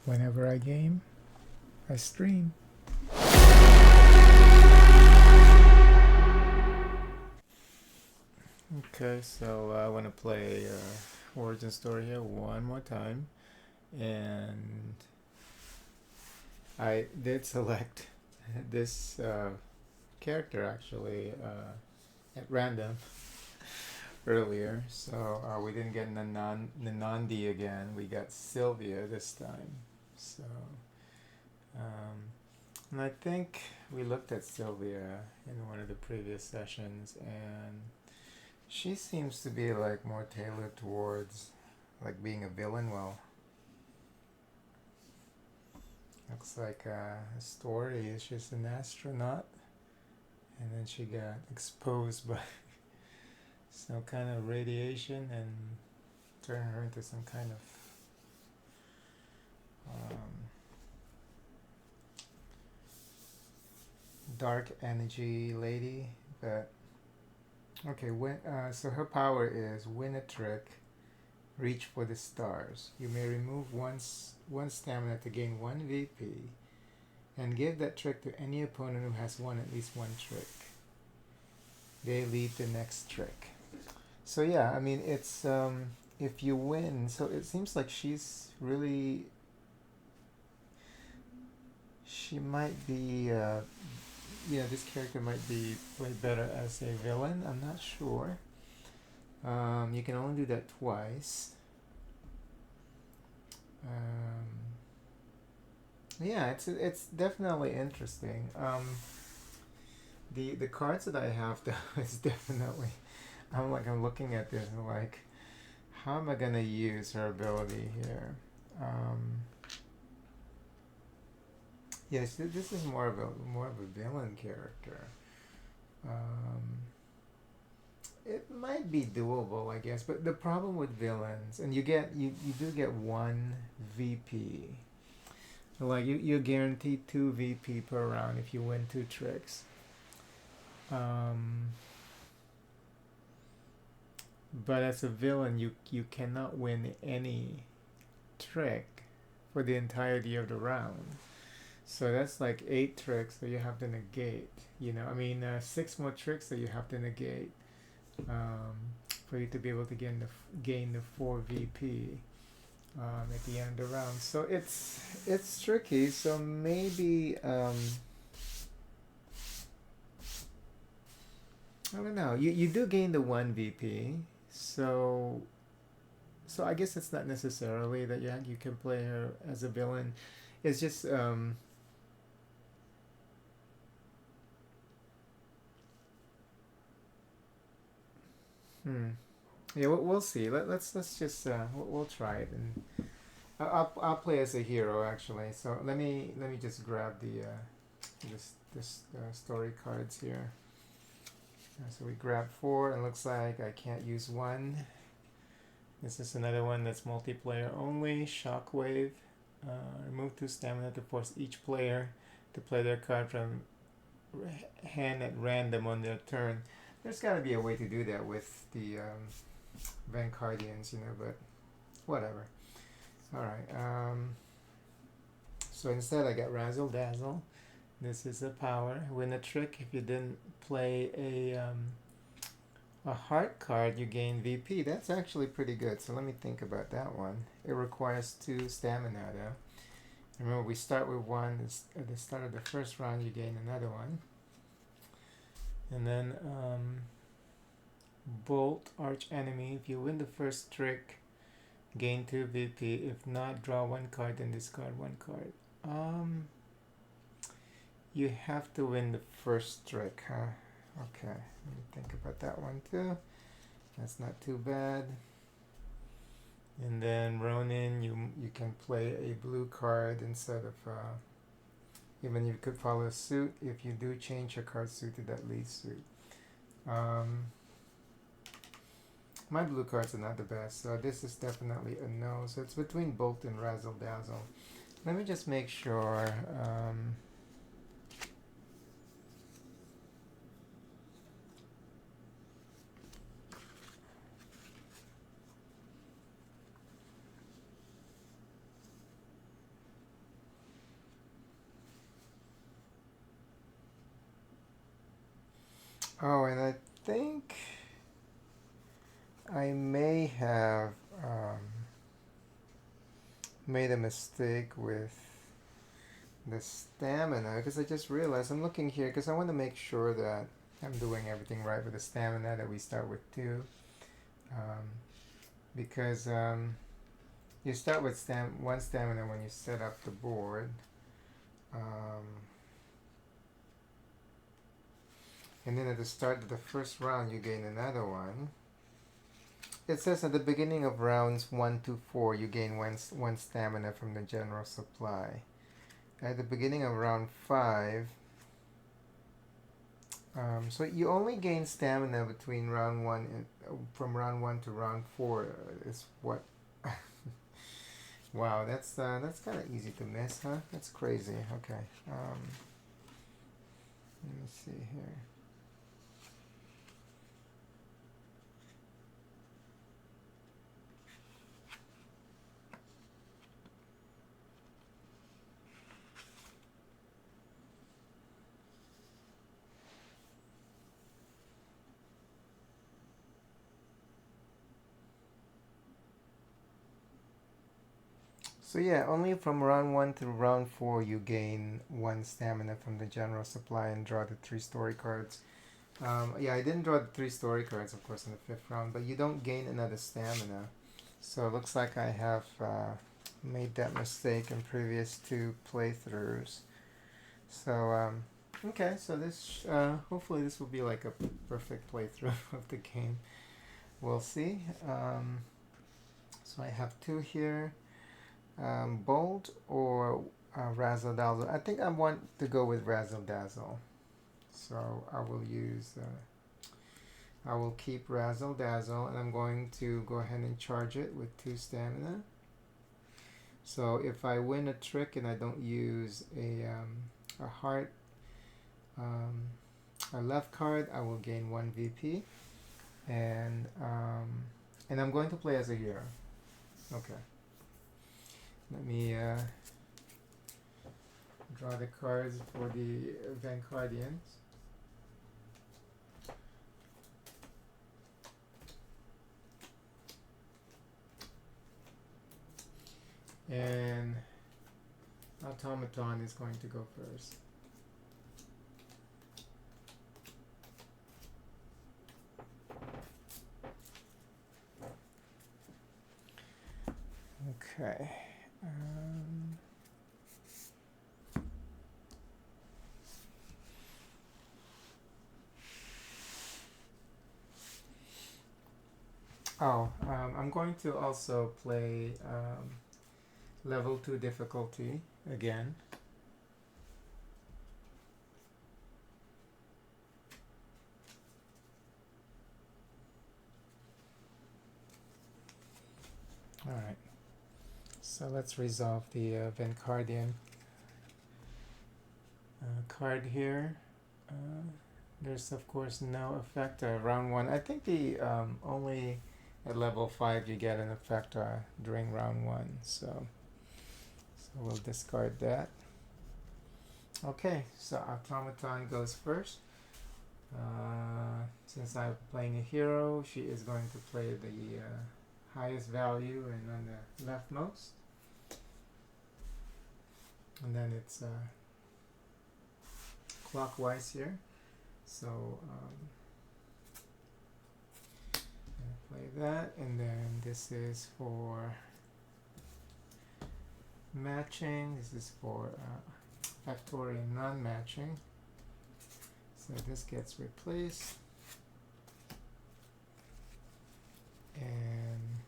Whenever I game, I stream. Okay, so I want to play Origin Story here one more time. And I did select this character actually at random earlier. So we didn't get Nanandi again. We got Sylvia this time. So, and I think we looked at Sylvia in one of the previous sessions, and she seems to be like more tailored towards like being a villain. Well, looks like a story. She's an astronaut, and then she got exposed by some kind of radiation and turned her into some kind of dark energy lady. But okay, so her power is win a trick, reach for the stars. You may remove one stamina to gain 1 VP, and give that trick to any opponent who has won at least 1 trick. They lead the next trick. So yeah, I mean it's if you win, so it seems like she's really, she might be this character might be played better as a villain. I'm not sure. You can only do that twice. Yeah, it's definitely interesting. The cards that I have though is definitely, I'm looking at this and like, how am I gonna use her ability here? Yes, this is more of a villain character. It might be doable, I guess, but the problem with villains, and you do get 1 VP. Like you're guaranteed 2 VP per round if you win 2 tricks. But as a villain, you cannot win any trick for the entirety of the round. So that's like 8 tricks that you have to negate. 6 more tricks that you have to negate for you to be able to gain the 4 VP at the end of the round. So it's tricky. So maybe I don't know. You do gain the 1 VP. So I guess it's not necessarily that you can play her as a villain. It's just yeah, we'll see. Let's just we'll try it, and I'll play as a hero actually. So let me just grab the this story cards here. So we grab 4, and looks like I can't use 1. This is another one that's multiplayer only. Shockwave. Remove 2 stamina to force each player to play their card from hand at random on their turn. There's got to be a way to do that with the Vancardians, but whatever. Alright, so instead I got Razzle Dazzle. This is a power. Win a trick. If you didn't play a heart card, you gain VP. That's actually pretty good. So let me think about that one. It requires 2 stamina though. Remember, we start with 1. At the start of the first round, you gain another one. And then Bolt, Arch Enemy. If you win the first trick, gain 2 VP. If not, draw 1 card and discard 1 card. You have to win the first trick, huh? Okay, let me think about that one too. That's not too bad. And then Ronin, you can play a blue card instead of even you could follow suit if you do change your card suit to that lead suit. My blue cards are not the best, so this is definitely a no. So it's between Bolt and Razzle Dazzle. Let me just make sure. Oh, and I think I may have made a mistake with the stamina because I just realized I'm looking here because I want to make sure that I'm doing everything right with the stamina that we start with 2. Um, because you start with 1 stamina when you set up the board. Um, and then at the start of the first round, you gain another one. It says at the beginning of rounds 1 to 4, you gain one stamina from the general supply. At the beginning of round 5, so you only gain stamina between round 1 and from round 1 to round 4 is what. Wow, that's kind of easy to miss, huh? That's crazy. Okay. Let me see here. So yeah, only from round 1 to round 4 you gain 1 stamina from the general supply and draw the 3 story cards. Yeah, I didn't draw the 3 story cards, of course, in the 5th round, but you don't gain another stamina. So it looks like I have made that mistake in previous 2 playthroughs. So, okay, so this, hopefully this will be like a perfect playthrough of the game. We'll see. So I have 2 here. Bold or Razzle Dazzle. I think I want to go with Razzle Dazzle. So I will use, I will keep Razzle Dazzle and I'm going to go ahead and charge it with 2 stamina. So if I win a trick and I don't use a heart, a left card, I will gain 1 VP. And I'm going to play as a hero. Okay. Let me draw the cards for the Vanguardians. And Automaton is going to go first. Okay. I'm going to also play level 2 difficulty again. Alright, so let's resolve the Vanguardian card here. There's of course no effect round 1. I think the only at level 5 you get an effect during round 1, so we'll discard that. Okay, so Automaton goes first. Since I'm playing a hero, she is going to play the highest value and on the leftmost. And then it's clockwise here. So play that, and then this is for matching. This is for factorial non-matching. So this gets replaced, and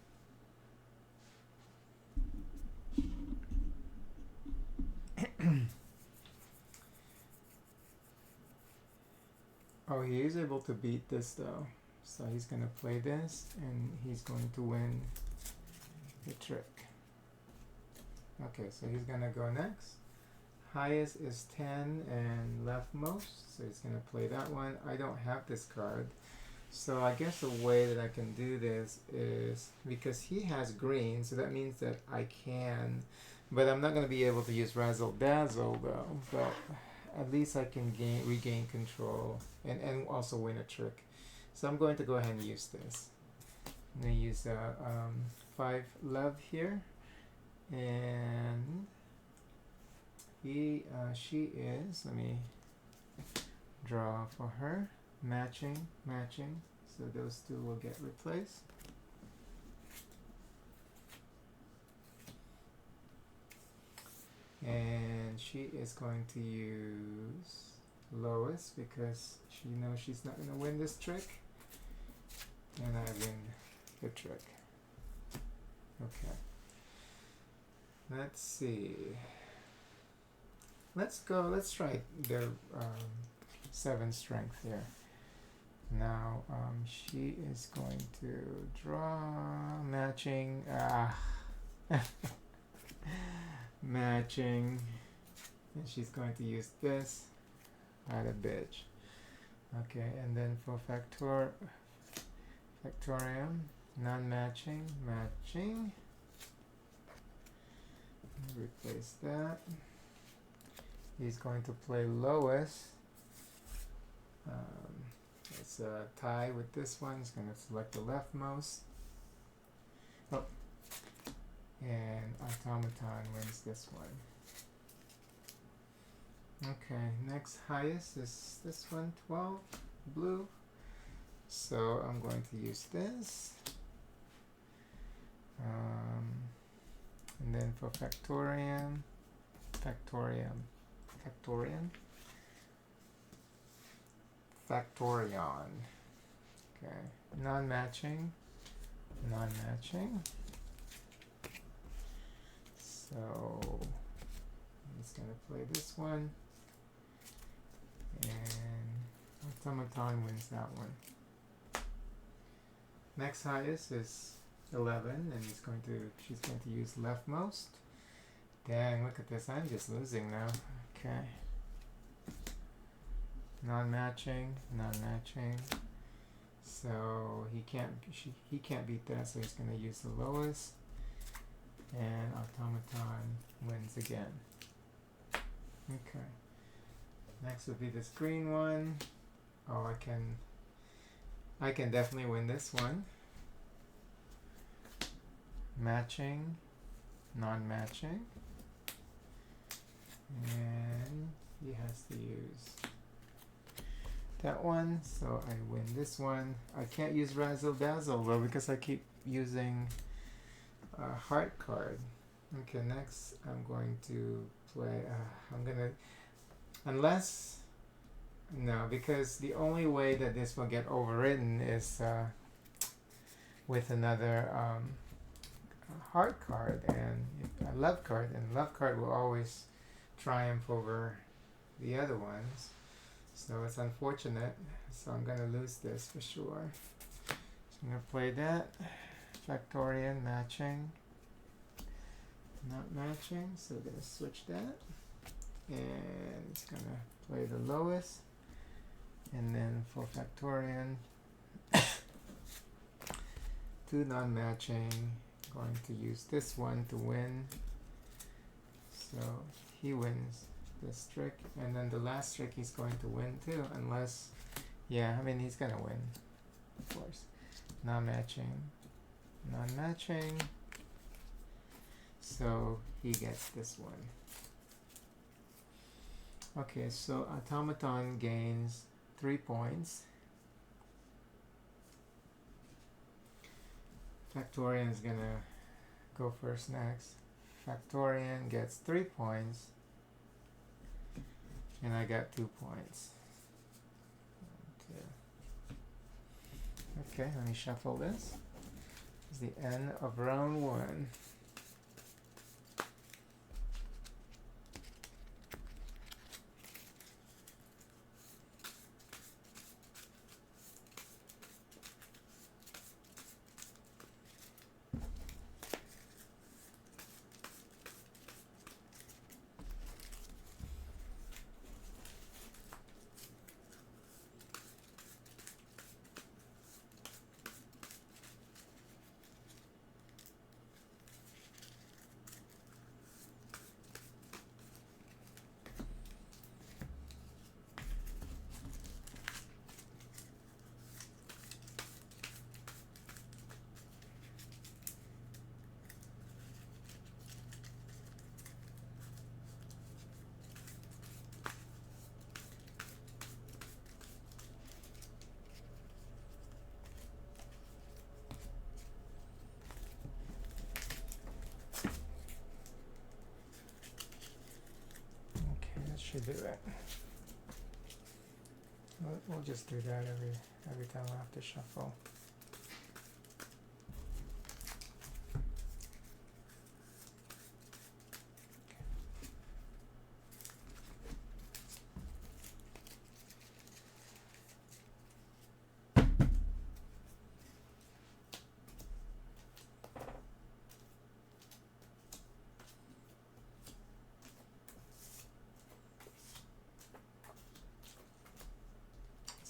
oh, he is able to beat this though. So he's gonna play this, and he's going to win the trick. Okay, so he's gonna go next. Highest is 10 and leftmost, so he's gonna play that one. I don't have this card, so I guess the way that I can do this is because he has green, so that means that I can, but I'm not gonna be able to use Razzle Dazzle though. But at least I can regain control and also win a trick. So I'm going to go ahead and use this. I'm going to use 5 love here, and she is, let me draw for her, matching, so those two will get replaced. And she is going to use Lois because she knows she's not going to win this trick, and I win the trick. Okay, let's see, let's try their 7 strength here. Now she is going to draw matching, matching, and she's going to use this. What a bitch. Okay, and then for factorium, non-matching, matching. Replace that. He's going to play Lois. It's a tie with this one. He's going to select the leftmost. Oh. And automaton wins this one. Okay, next highest is this one, 12, blue. So I'm going to use this. And then for factorium, factorion. Okay, non-matching. So I'm just going to play this one, and automaton wins that one. Next highest is 11, and she's going to use leftmost. Dang, look at this, I'm just losing now. Okay. Non-matching. So he can't beat that, so he's going to use the lowest. And automaton wins again. Okay. Next would be this green one. Oh, I can definitely win this one. Matching, non-matching. And he has to use that one, so I win this one. I can't use Razzle Dazzle though because I keep using a heart card. Okay, next I'm going to play, because the only way that this will get overridden is with another heart card and a love card, and love card will always triumph over the other ones. So it's unfortunate, so I'm going to lose this for sure. So I'm going to play that. Factorian, matching, not matching, so we're going to switch that, and it's going to play the lowest, and then for Factorian, 2 non-matching, going to use this one to win, so he wins this trick, and then the last trick he's going to win too, unless, he's going to win, of course. Non-matching, so he gets this one. Okay, so automaton gains 3 points. Factorian is gonna go first next. Factorian gets 3 points, and I got 2 points. Okay, let me shuffle this. It's the end of round 1. should do that. We'll just do that every time I have to shuffle.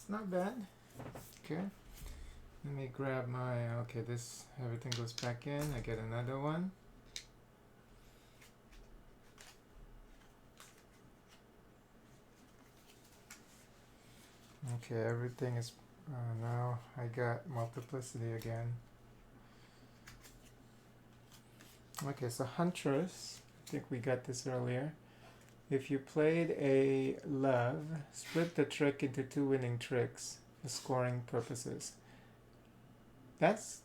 Not bad. Okay. Let me grab my, okay, this, everything goes back in. I get another one. Okay, everything is, now I got multiplicity again. Okay, so Huntress, I think we got this earlier. If you played a love, split the trick into 2 winning tricks for scoring purposes. That's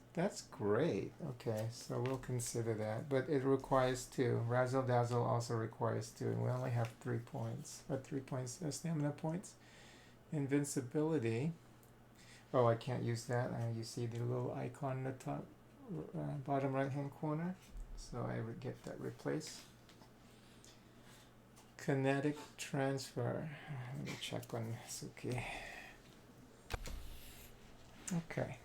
great. Okay, so we'll consider that. But it requires 2. Razzle Dazzle also requires 2, and we only have 3 points. 3 points, stamina points. Invincibility. Oh, I can't use that. You see the little icon in the top, bottom right-hand corner. So I would get that replaced. Kinetic transfer. Let me check on YosUki. Okay.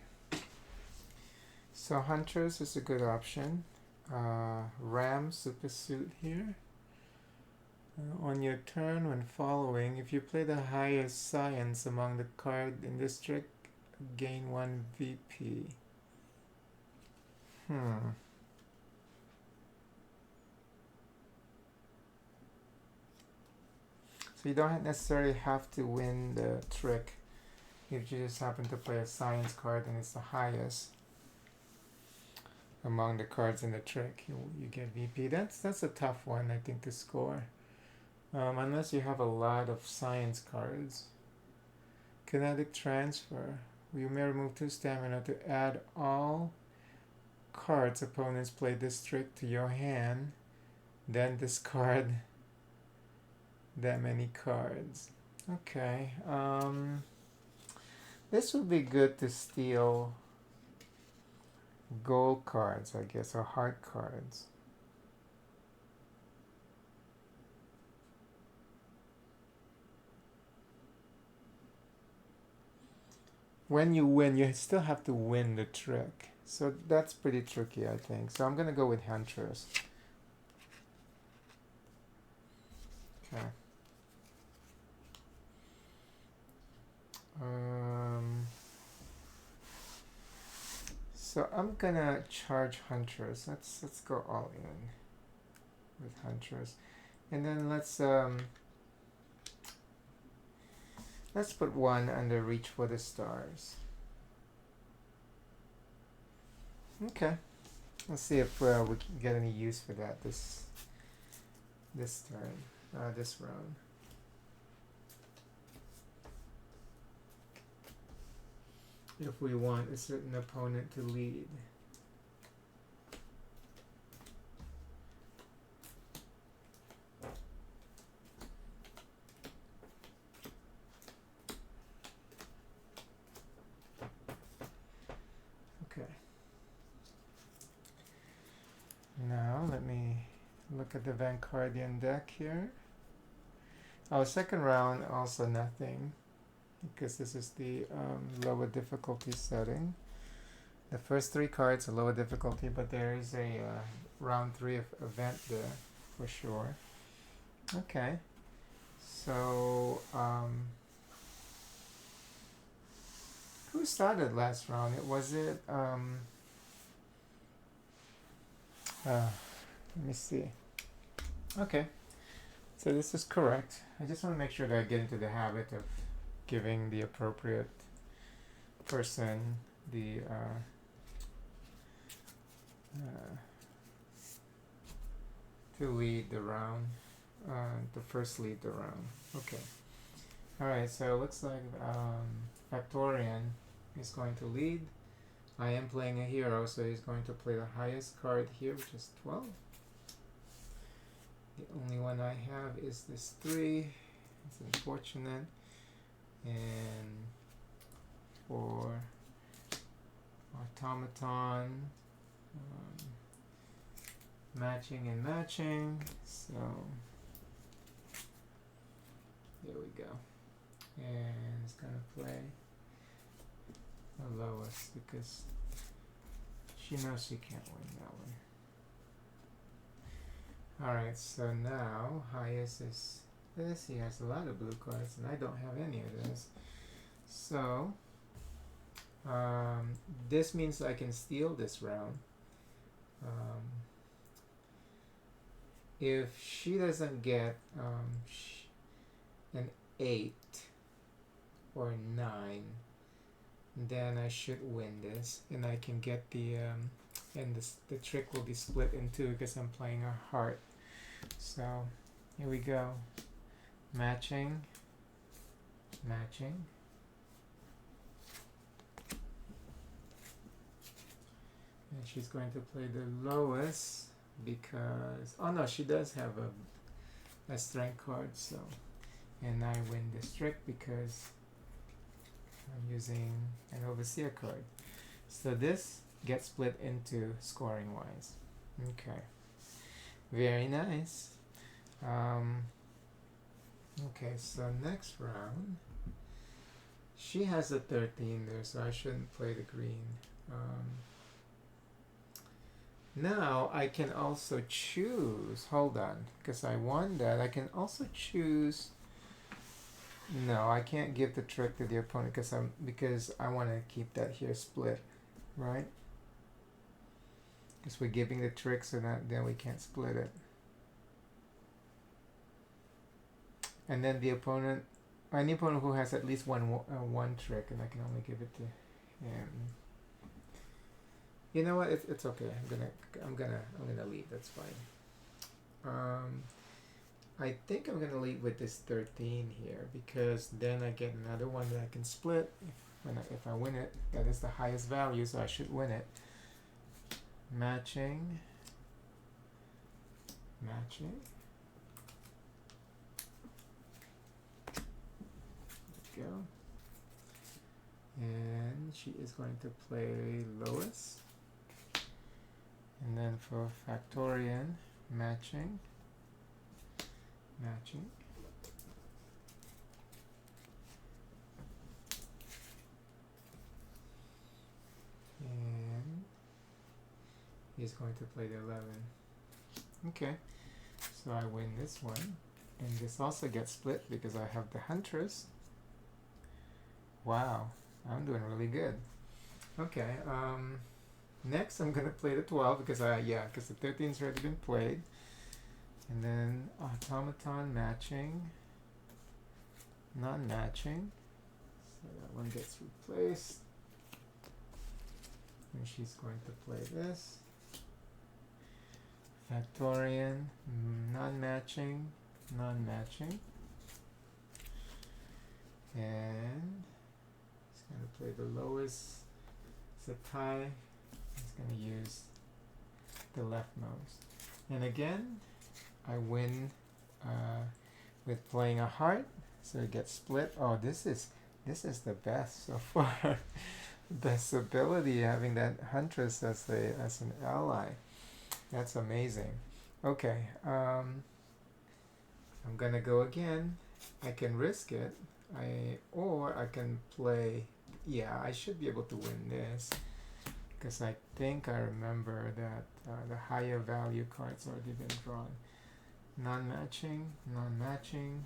So Huntress is a good option. Ram super suit here. On your turn, when following, if you play the highest science among the card in this trick, gain 1 VP. So you don't necessarily have to win the trick. If you just happen to play a science card and it's the highest among the cards in the trick, you get VP. That's a tough one, I think, to score. Unless you have a lot of science cards. Kinetic transfer. You may remove 2 stamina to add all cards opponents play this trick to your hand, then discard that many cards. Okay. This would be good to steal gold cards, I guess, or heart cards. When you win, you still have to win the trick. So that's pretty tricky, I think. So I'm going to go with Huntress. Okay. So I'm going to charge Huntress. Let's go all in with Huntress. And then let's put 1 under Reach for the Stars. Okay. Let's see if we can get any use for that this turn, this round. If we want a certain opponent to lead. Okay. Now let me look at the Vanguardian deck here. Oh, second round also nothing, because this is the lower difficulty setting. The first 3 cards are lower difficulty, but there is a round 3 event there for sure. Okay, so who started last round? Was it let me see. Okay, so this is correct. I just want to make sure that I get into the habit of giving the appropriate person the to lead the round, to first lead the round. Okay. Alright, so it looks like Factorian is going to lead. I am playing a hero, so he's going to play the highest card here, which is 12. The only one I have is this 3. it's unfortunate. And for automaton, matching and matching. So here we go. And it's gonna play the lowest because she knows she can't win that one. Alright, so now highest is this. He has a lot of blue cards and I don't have any of this. So this means I can steal this round. If she doesn't get an 8 or 9, then I should win this, and I can get the and the trick will be split in two because I'm playing a heart. So here we go. Matching, matching. And she's going to play the lowest because, oh no, she does have a strength card, so, and I win this trick because I'm using an overseer card. So this gets split into scoring wise. Okay, very nice. Okay, so next round she has a 13 there, so I shouldn't play the green. Now I can also choose, hold on, because I won that, I can also choose, no, I can't give the trick to the opponent because I want to keep that here split, right? Because we're giving the trick so that then we can't split it. And then the opponent, any opponent who has at least one trick, and I can only give it to him. You know what? It's okay. I'm gonna leave. That's fine. I think I'm gonna leave with this 13 here because then I get another one that I can split. If I win it, that is the highest value, so I should win it. Matching. Matching. There we go. And she is going to play lowest. And then for Factorian, matching, matching. And he's going to play the 11. Okay, so I win this one. And this also gets split because I have the Huntress. Wow, I'm doing really good. Okay, next I'm gonna play the 12 because because the 13's already been played. And then automaton matching, non-matching. So that one gets replaced. And she's going to play this. Factorian, non-matching, non-matching. And it's going to play the lowest. It's a tie. It's going to use the leftmost. And again, I win with playing a heart, so it gets split. Oh, this is the best so far. Best ability, having that Huntress as an ally. That's amazing. Okay, I'm gonna go again. I can risk it. Or I can play. Yeah, I should be able to win this because I think I remember that the higher value cards already been drawn. Non-matching, non-matching,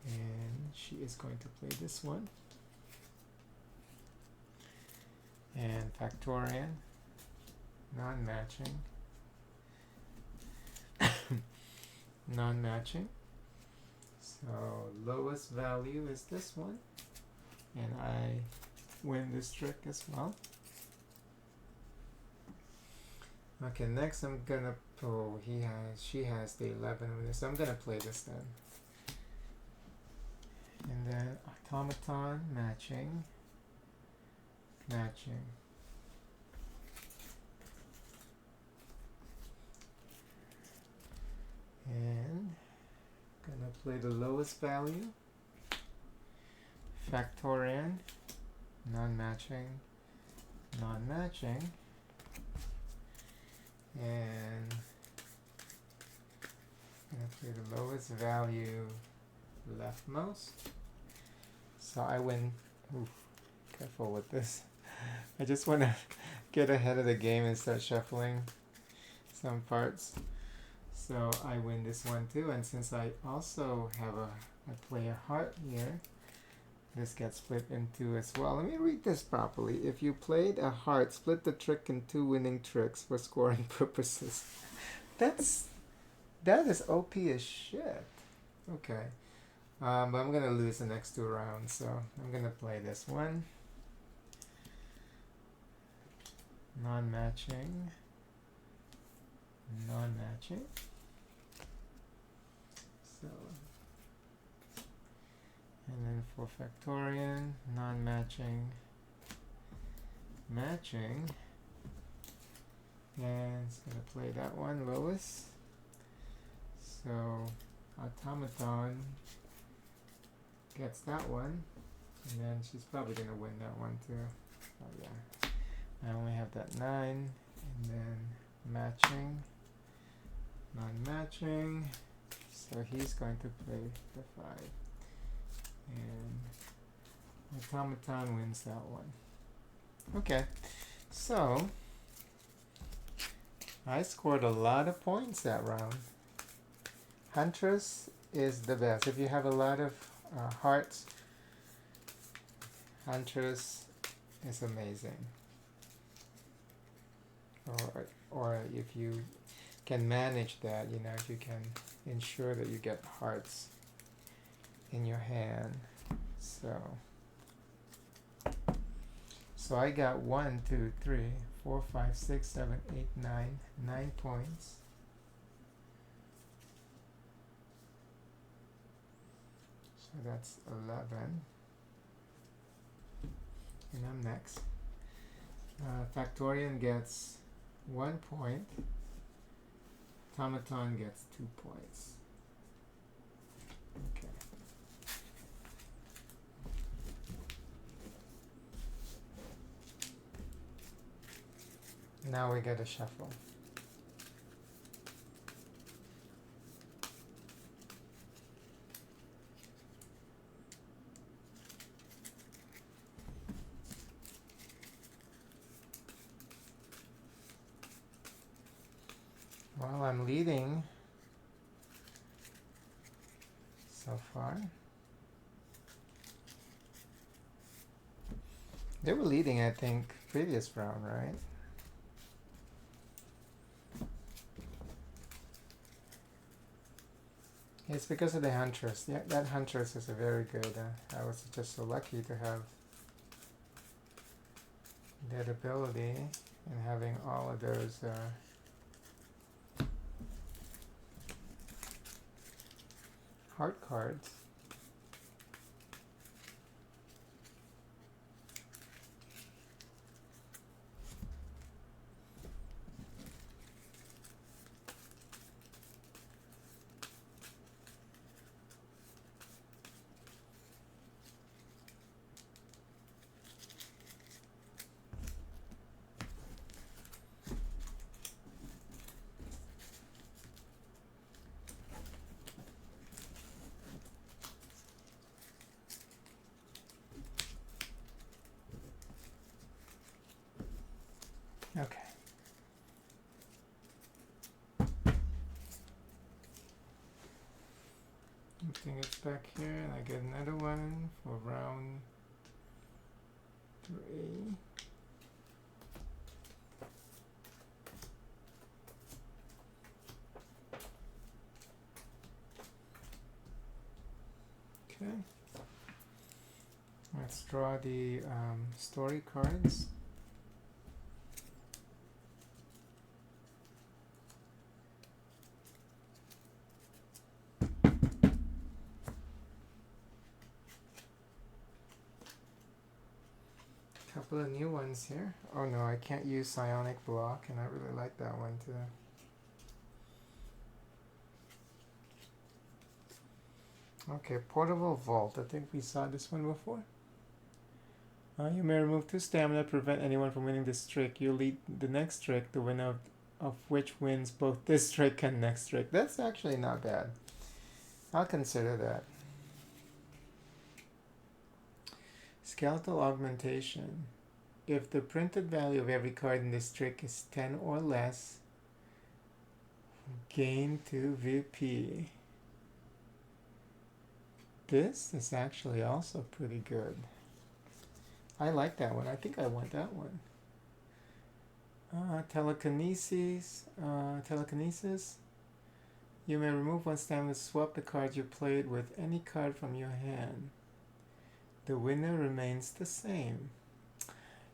and she is going to play this one. And Factorian, non-matching, non-matching. So lowest value is this one, and I win this trick as well. Okay, next I'm gonna pull. She has the 11 with this. So I'm gonna play this then. And then automaton matching, matching. And gonna play the lowest value. Factorian, non-matching, non-matching, and I'm gonna play the lowest value leftmost. So I win. Oof, careful with this. I just want to get ahead of the game and start shuffling some parts. So I win this one too, and since I also have I play a heart here, this gets split in two as well. Let me read this properly. If you played a heart, split the trick in two winning tricks for scoring purposes. That is OP as shit. Okay. But I'm gonna lose the next two rounds, so I'm gonna play this one. Non-matching. Non-matching. So, and then for Factorian, non-matching, matching, and it's gonna play that one, lowest. So Automaton gets that one, and then she's probably gonna win that one too. Oh yeah, I only have that 9, and then matching, non-matching. So he's going to play the 5, and Automaton wins that one. Okay, so I scored a lot of points that round. Huntress is the best. If you have a lot of hearts, Huntress is amazing. Or if you can manage that, you know, if you can ensure that you get hearts in your hand. So I got 1, 2, 3, 4, 5, 6, 7, 8, 9 points. So that's 11. And I'm next. Factorian gets 1 point. Automaton gets 2 points. Okay. Now we get a shuffle. Well, I'm leading so far. They were leading, I think, previous round, right? It's because of the Huntress. Yeah, that Huntress is a very good. I was just so lucky to have that ability and having all of those heart cards. Okay. Everything is back here, and I get another one for round 3. Okay. Let's draw the story cards. Couple of new ones here. Oh no, I can't use psionic block, and I really like that one too. Okay, portable vault. I think we saw this one before. You may remove 2 stamina to prevent anyone from winning this trick. You lead the next trick, the winner of which wins both this trick and next trick. That's actually not bad. I'll consider that. Skeletal augmentation. If the printed value of every card in this trick is 10 or less, gain 2 VP. This is actually also pretty good. I like that one. I think I want that one. Telekinesis. Telekinesis. You may remove 1 stamina to swap the card you played with any card from your hand. The winner remains the same.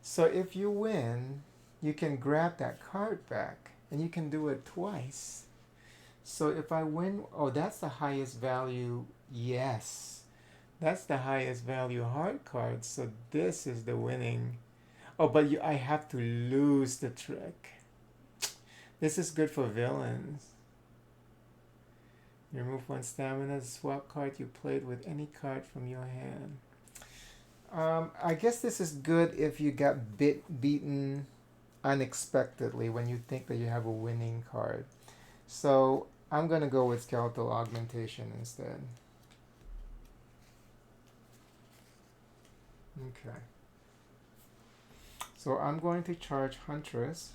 So if you win, you can grab that card back, and you can do it twice. So if I win, oh, that's the highest value. Yes, that's the highest value hard card. So this is the winning. Oh, but I have to lose the trick. This is good for villains. You remove 1 stamina to swap card you played with any card from your hand. I guess this is good if you got beaten unexpectedly when you think that you have a winning card. So I'm going to go with skeletal augmentation instead. Okay. So I'm going to charge Huntress.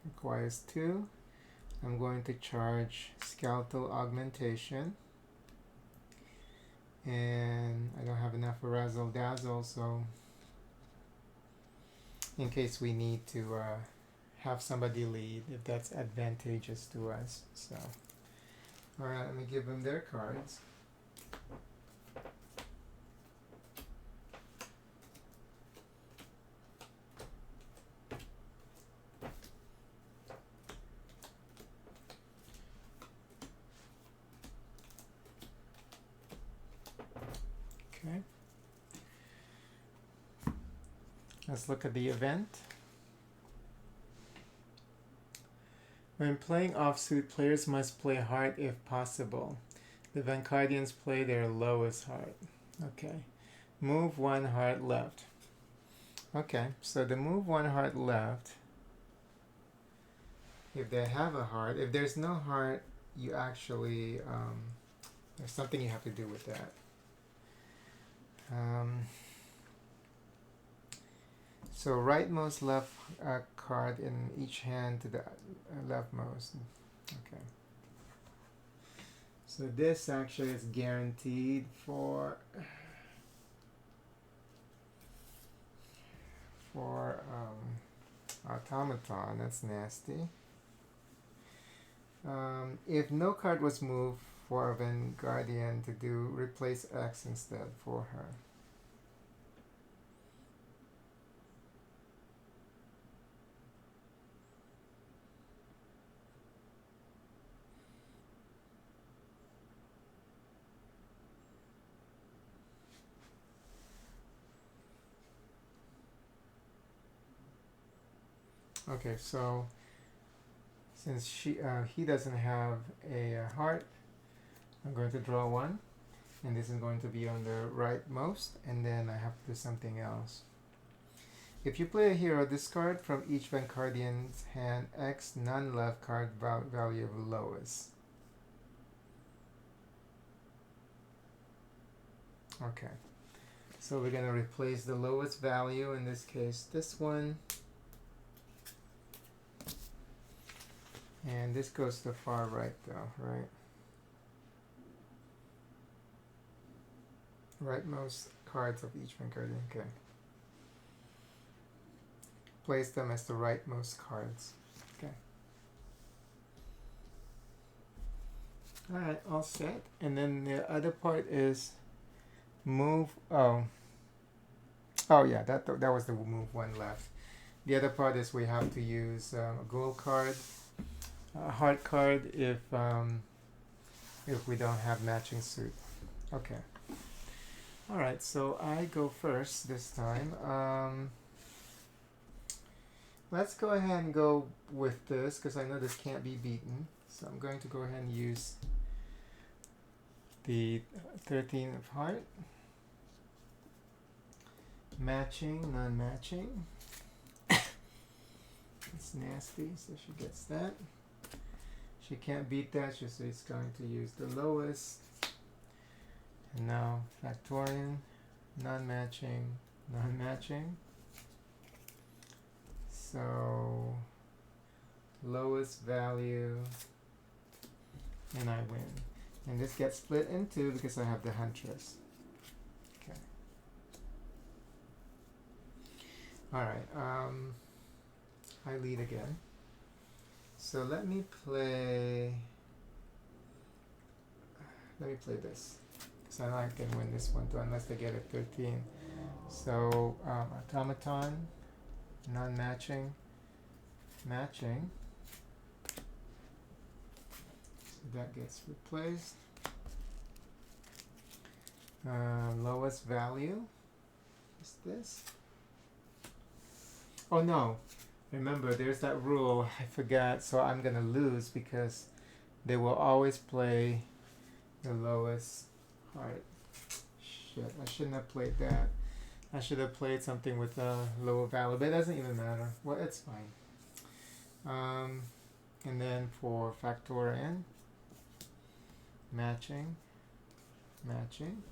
Requires 2. I'm going to charge skeletal augmentation. And I don't have enough for Razzle Dazzle, so in case we need to have somebody lead, if that's advantageous to us. So, alright, let me give them their cards. Okay. Let's look at the event. When playing offsuit, players must play heart if possible. The Vancardians play their lowest heart. Okay. Move 1 heart left. Okay, so the move 1 heart left, if they have a heart, if there's no heart, you actually, there's something you have to do with that. So rightmost left card in each hand to the leftmost. Okay. So this actually is guaranteed for automaton. That's nasty. If no card was moved for a Vanguardian to do, replace X instead for her. Okay, so since he doesn't have a heart, I'm going to draw 1, and this is going to be on the rightmost, and then I have to do something else. If you play a hero, discard from each Vancardian's hand X non-left card value of lowest. Okay, so we're going to replace the lowest value, in this case this one. And this goes to the far right though, right? Rightmost cards of each Vanguardian. Okay. Place them as the rightmost cards. Okay. Alright, all set. And then the other part is move. Oh yeah, that was the move 1 left. The other part is we have to use a gold card, a heart card if we don't have matching suit. Okay. All right, so I go first this time. let's go ahead and go with this because I know this can't be beaten. So I'm going to go ahead and use the 13 of heart. Matching, non-matching. It's nasty, so she gets that. She can't beat that, so she's going to use the lowest. And now Factorian, non-matching, non-matching. So lowest value, and I win. And this gets split in two because I have the Huntress. Okay. Alright, I lead again. So let me play this. Because I know I can win this one too, unless they get a 13. So automaton, non-matching, matching. So that gets replaced. Lowest value is this. Oh no, remember there's that rule, I forgot, so I'm gonna lose because they will always play the lowest heart. Shit, I shouldn't have played that. I should have played something with a lower value, but it doesn't even matter. Well, it's fine. And then for factor n, matching, matching.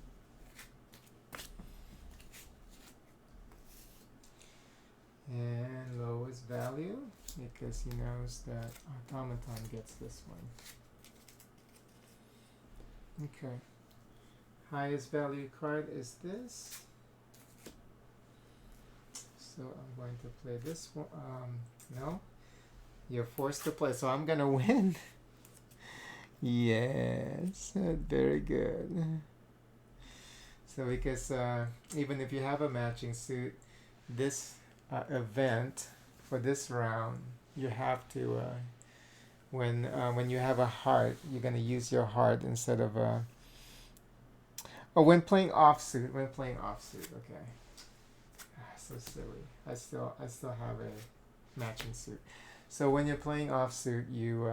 And lowest value, because he knows that automaton gets this one. Okay. Highest value card is this. So I'm going to play this one. No. You're forced to play, so I'm gonna win. Yes, very good. So because even if you have a matching suit, this event for this round, you have to when you have a heart, you're gonna use your heart instead of a. Oh, when playing offsuit. When playing offsuit, okay. So silly. I still have a matching suit. So when you're playing offsuit, you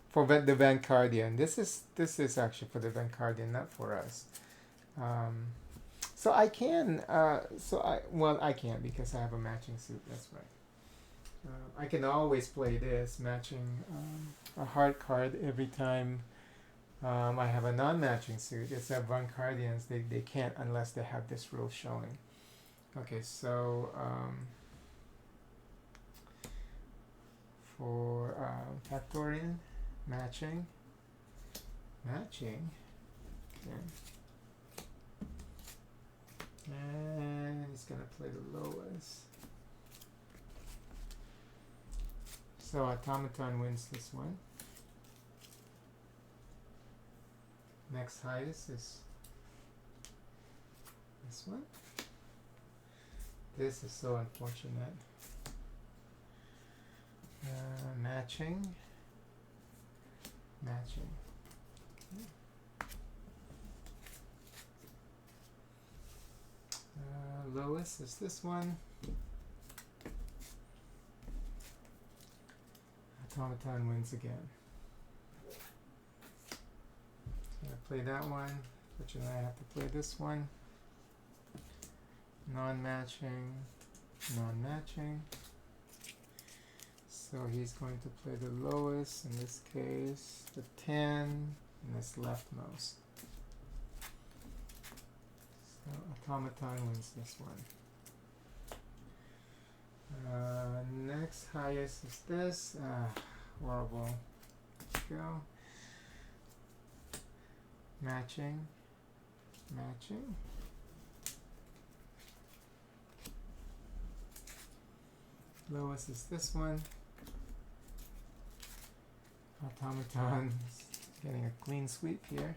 for the Vanguardian. This is actually for the Vanguardian, not for us. So I can. I can't because I have a matching suit. That's right. I can always play this matching a heart card every time I have a non-matching suit. It's that Vanguardians they can't unless they have this rule showing. Okay, so for Factorian, matching, okay, and he's gonna play the lowest. So automaton wins this one. Next highest is this one. This is so unfortunate. Matching. Matching. Okay. Lowest is this one. Automaton wins again. So I play that one. Fortunately, I have to play this one. Non-matching, non-matching. So he's going to play the lowest, in this case, the 10, and this leftmost. So automaton wins this one. Next highest is this. Horrible. Let's go. Matching, matching. Lowest is this one. Automaton getting a clean sweep here.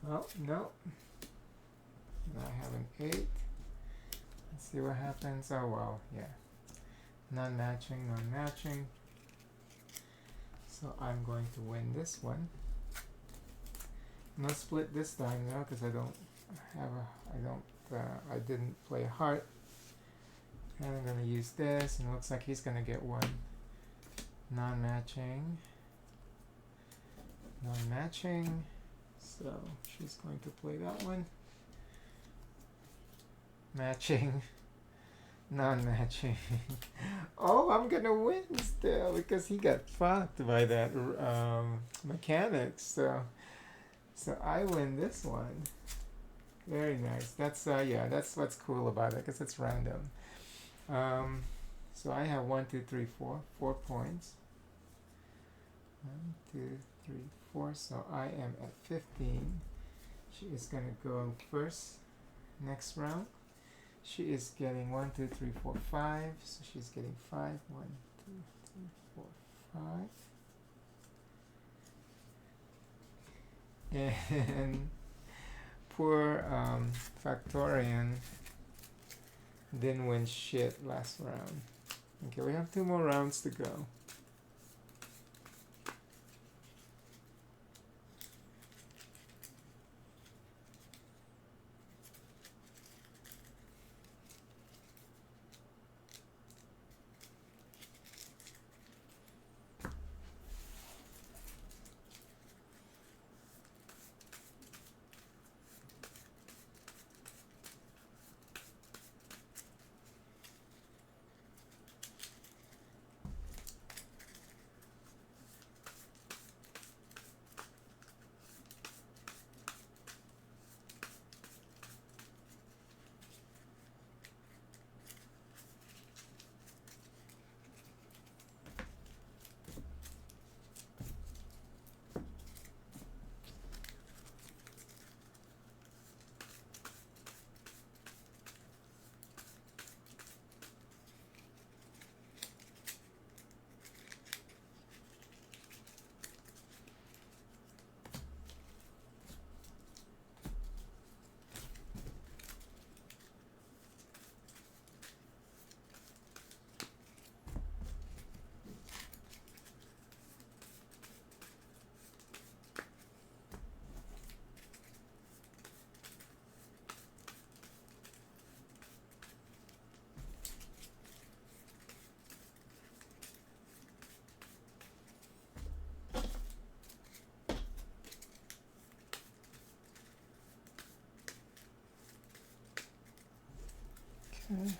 Oh, no. I have an 8. Let's see what happens. Oh, well, yeah. Non-matching, non-matching. So I'm going to win this one. No split this time now because I didn't play a heart. And I'm gonna use this, and it looks like he's gonna get one non-matching. Non-matching. So she's going to play that one. Matching. Non-matching. Oh, I'm gonna win still because he got fucked by that mechanics. So I win this one. Very nice. That's yeah. That's what's cool about it because it's random. So I have 1, 2, 3, 4. 4 points. 1, 2, 3, 4. So I am at 15. She is gonna go first. Next round. She is getting 1, 2, 3, 4, 5. So she's getting 5. 1, 2, 3, 4, 5. And poor Factorian didn't win shit last round. Okay, we have 2 more rounds to go. Okay.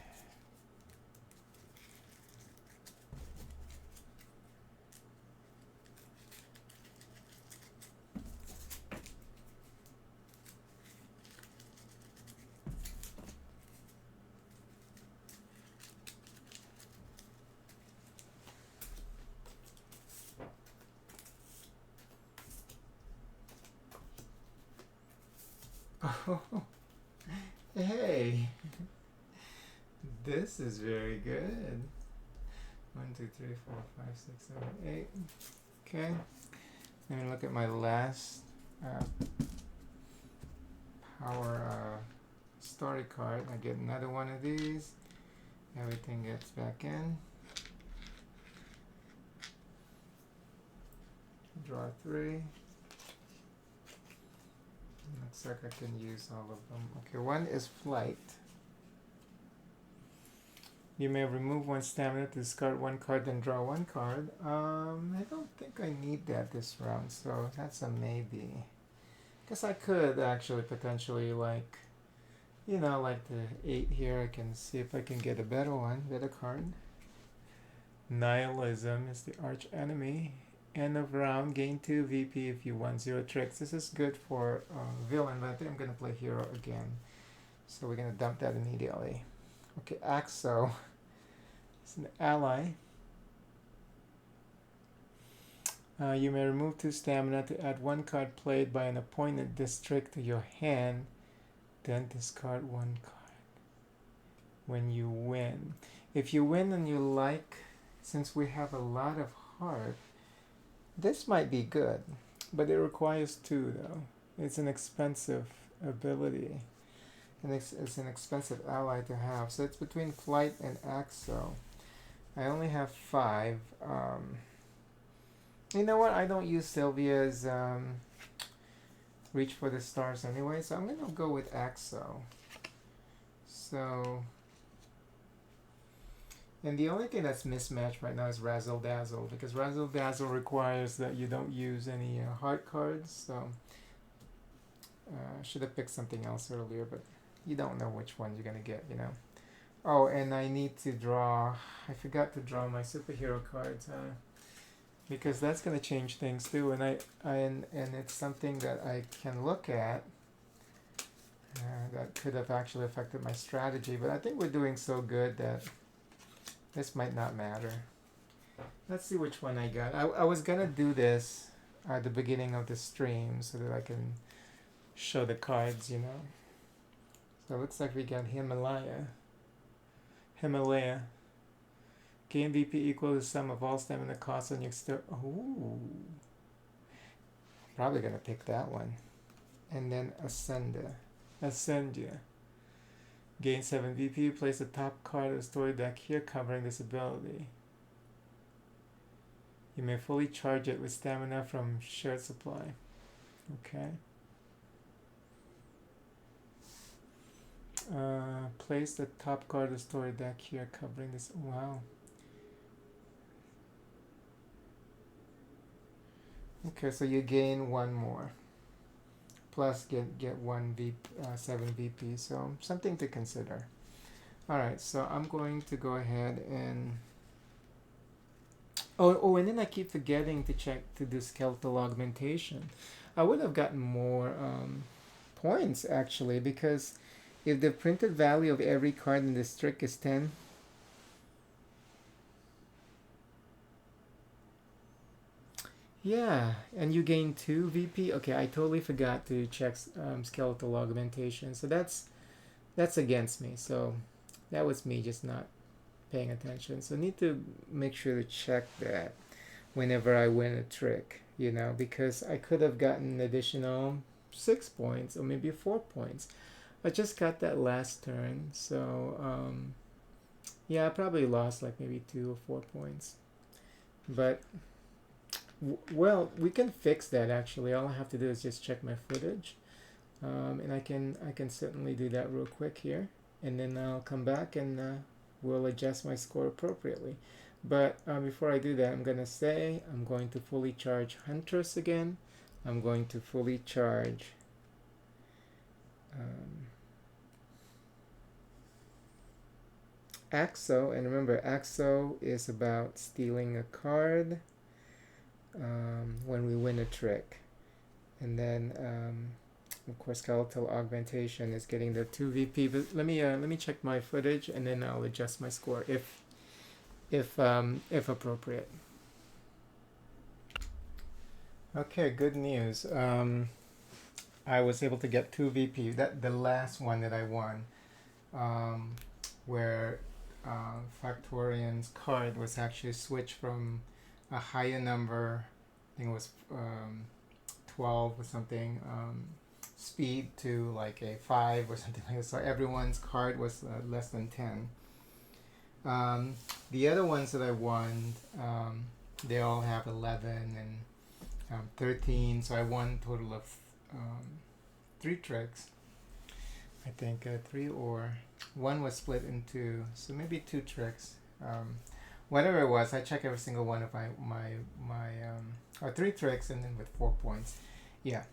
Oh, hey, this is very good. 1, 2, 3, 4, 5, 6, 7, 8. Okay, let me look at my last power story card. I get another one of these. Everything gets back in. Draw 3. Looks like I can use all of them. Okay, one is flight. You may remove 1 stamina to discard 1 card, then draw 1 card. I don't think I need that this round, so that's a maybe. Guess I could actually potentially like, like the 8 here. I can see if I can get a better one, better card. Nihilism is the arch enemy. End of round, gain 2 VP if you won 0 tricks. This is good for villain, but I think I'm gonna play hero again. So we're gonna dump that immediately. Okay, Axo. It's an ally. You may remove 2 stamina to add 1 card played by an opponent district to your hand, then discard 1 card when you win. If you win and you like, since we have a lot of heart, this might be good, but it requires 2 though. It's an expensive ability, and it's an expensive ally to have. So it's between flight and Axo. I only have 5. You know what? I don't use Sylvia's reach for the stars anyway, so I'm gonna go with Axo. So And the only thing that's mismatched right now is Razzle Dazzle, because Razzle Dazzle requires that you don't use any heart cards. So I should have picked something else earlier, but you don't know which one you're gonna get, you know. Oh, and I need to draw. I forgot to draw my superhero cards, because that's gonna change things too. And it's something that I can look at. That could have actually affected my strategy, but I think we're doing so good that this might not matter. Let's see which one I got. I was gonna do this at the beginning of the stream so that I can show the cards, you know. So it looks like we got Himalaya. Gain VP equal to the sum of all stamina costs on your Ooh. Probably gonna pick that one. And then Ascendia. Gain 7 VP. Place the top card of the story deck here covering this ability. You may fully charge it with stamina from shared supply. Okay. Place the top card of the story deck here covering this. Wow. Okay, so you gain one more. Plus get 7 VP. So something to consider. Alright, so I'm going to go ahead and and then I keep forgetting to do skeletal augmentation. I would have gotten more points actually, because if the printed value of every card in this trick is 10, yeah, and you gain 2 VP. Okay, I totally forgot to check skeletal augmentation. So that's against me. So that was me just not paying attention. So need to make sure to check that whenever I win a trick, you know, because I could have gotten additional 6 points or maybe 4 points. I just got that last turn, so yeah, I probably lost like maybe 2 or 4 points. But well, we can fix that actually. All I have to do is just check my footage, and I can certainly do that real quick here, and then I'll come back and we'll adjust my score appropriately. But before I do that, I'm going to fully charge Huntress again. I'm going to fully charge Axo, and remember, Axo is about stealing a card when we win a trick. And then, of course, skeletal augmentation is getting the 2 VP. But let me check my footage, and then I'll adjust my score if appropriate. Okay, good news. I was able to get 2 VP. That the last one that I won, where Factorian's card was actually switched from a higher number, I think it was 12 or something, speed to like a 5 or something like that. So everyone's card was less than 10. The other ones that I won, they all have 11 and 13. So I won a total of 3 tricks. I think 3 or 1 was split into, so maybe 2 tricks. Whatever it was, I checked every single one of my 3 tricks, and then with 4 points. Yeah.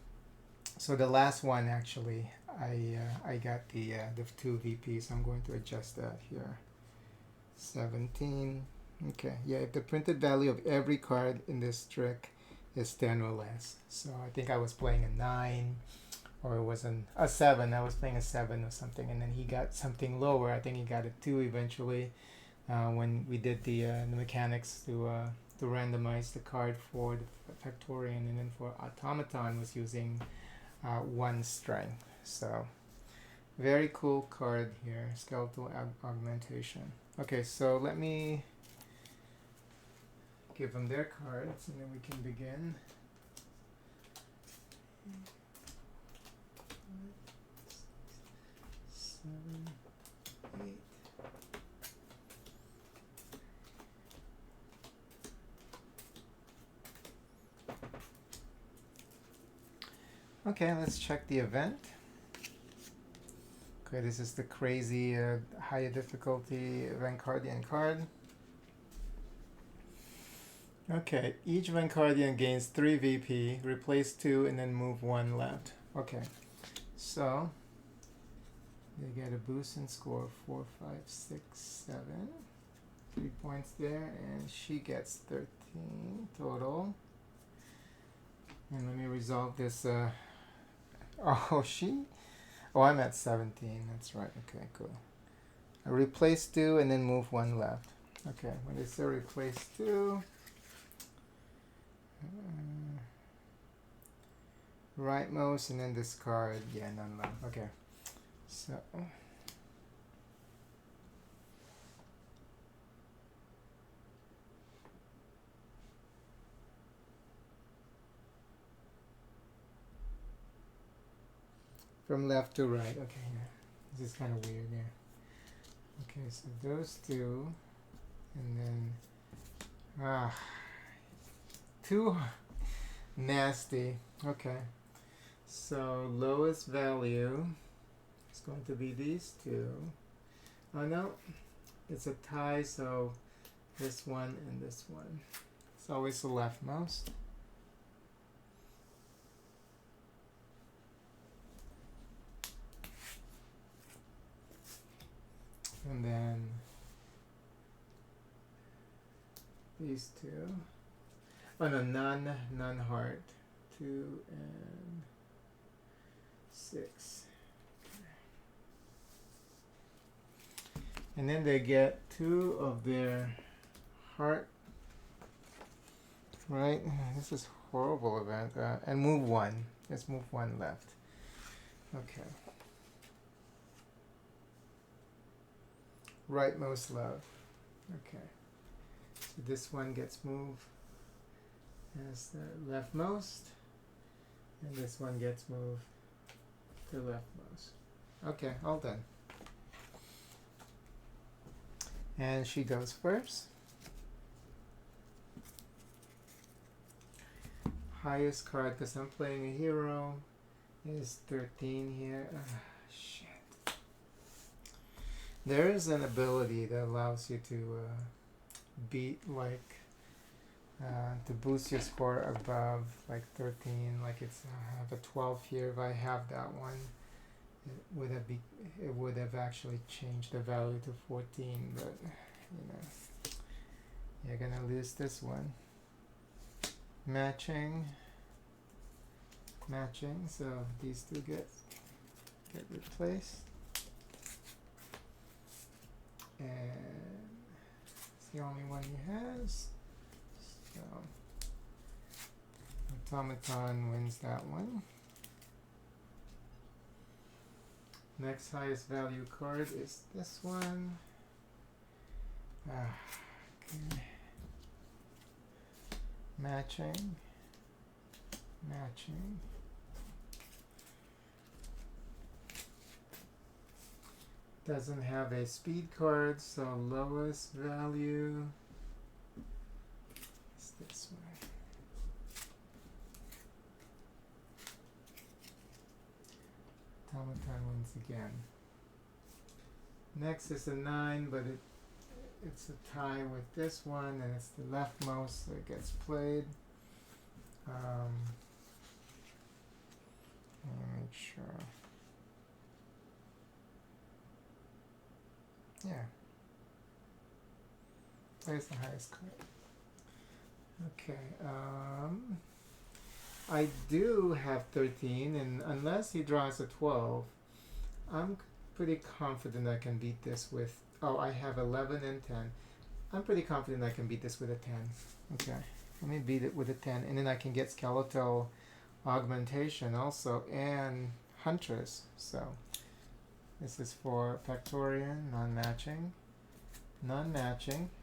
So the last one actually, I got the 2 VPs. I'm going to adjust that here. 17. Okay. Yeah. If the printed value of every card in this trick is 10 or less. So I think I was playing a 9. Or it was a 7. I was playing a 7 or something, and then he got something lower. I think he got a 2 eventually, when we did the mechanics to randomize the card for the Factorian, and then for Automaton was using 1 strength. So very cool card here, skeletal augmentation. Okay, so let me give them their cards, and then we can begin. 7, 8. Okay, let's check the event. Okay, this is the crazy higher difficulty Vanguardian card. Okay, each Vanguardian gains 3 VP, replace 2, and then move 1 left. Okay, so they get a boost in score 4, 5, 6, 7. 3 points there, and she gets 13 total. And let me resolve this. Oh, she. Oh, I'm at 17. That's right. Okay, cool. I replace 2 and then move 1 left. Okay, when they say replace 2, rightmost and then discard. Yeah, none left. Okay, so from left to right. Okay, yeah. This is kind of weird. Yeah. Okay, so those 2, and then too nasty. Okay, so lowest value is going to be these 2. Oh no, it's a tie, so this one and this one. It's always the leftmost. And then these 2. Oh no, none heart. 2 and 6. And then they get 2 of their heart. Right? This is horrible event. And move 1. Let's move 1 left. Okay. Rightmost love. Okay. So this one gets moved as the leftmost. And this one gets moved to leftmost. Okay, all done. And she goes first. Highest card, because I'm playing a hero, is 13 here. Shit. There is an ability that allows you to beat, like, to boost your score above, like, 13. Like, it's, I have a 12 here. If I have that one, it would have actually changed the value to 14, but, you know, you're gonna lose this one. Matching, so these 2 get replaced, and it's the only one he has, so automaton wins that one. Next highest value card is this one. Okay. Matching. Doesn't have a speed card, so lowest value is this one. Automaton wins again. Next is a 9, but it's a tie with this one, and it's the leftmost, so it gets played. Let me make sure. Yeah. There's the highest card. Okay. I do have 13, and unless he draws a 12, I'm pretty confident I can beat this with... Oh, I have 11 and 10. I'm pretty confident I can beat this with a 10. Okay. Let me beat it with a 10, and then I can get skeletal augmentation also, and Huntress. So this is for Factorian, non-matching.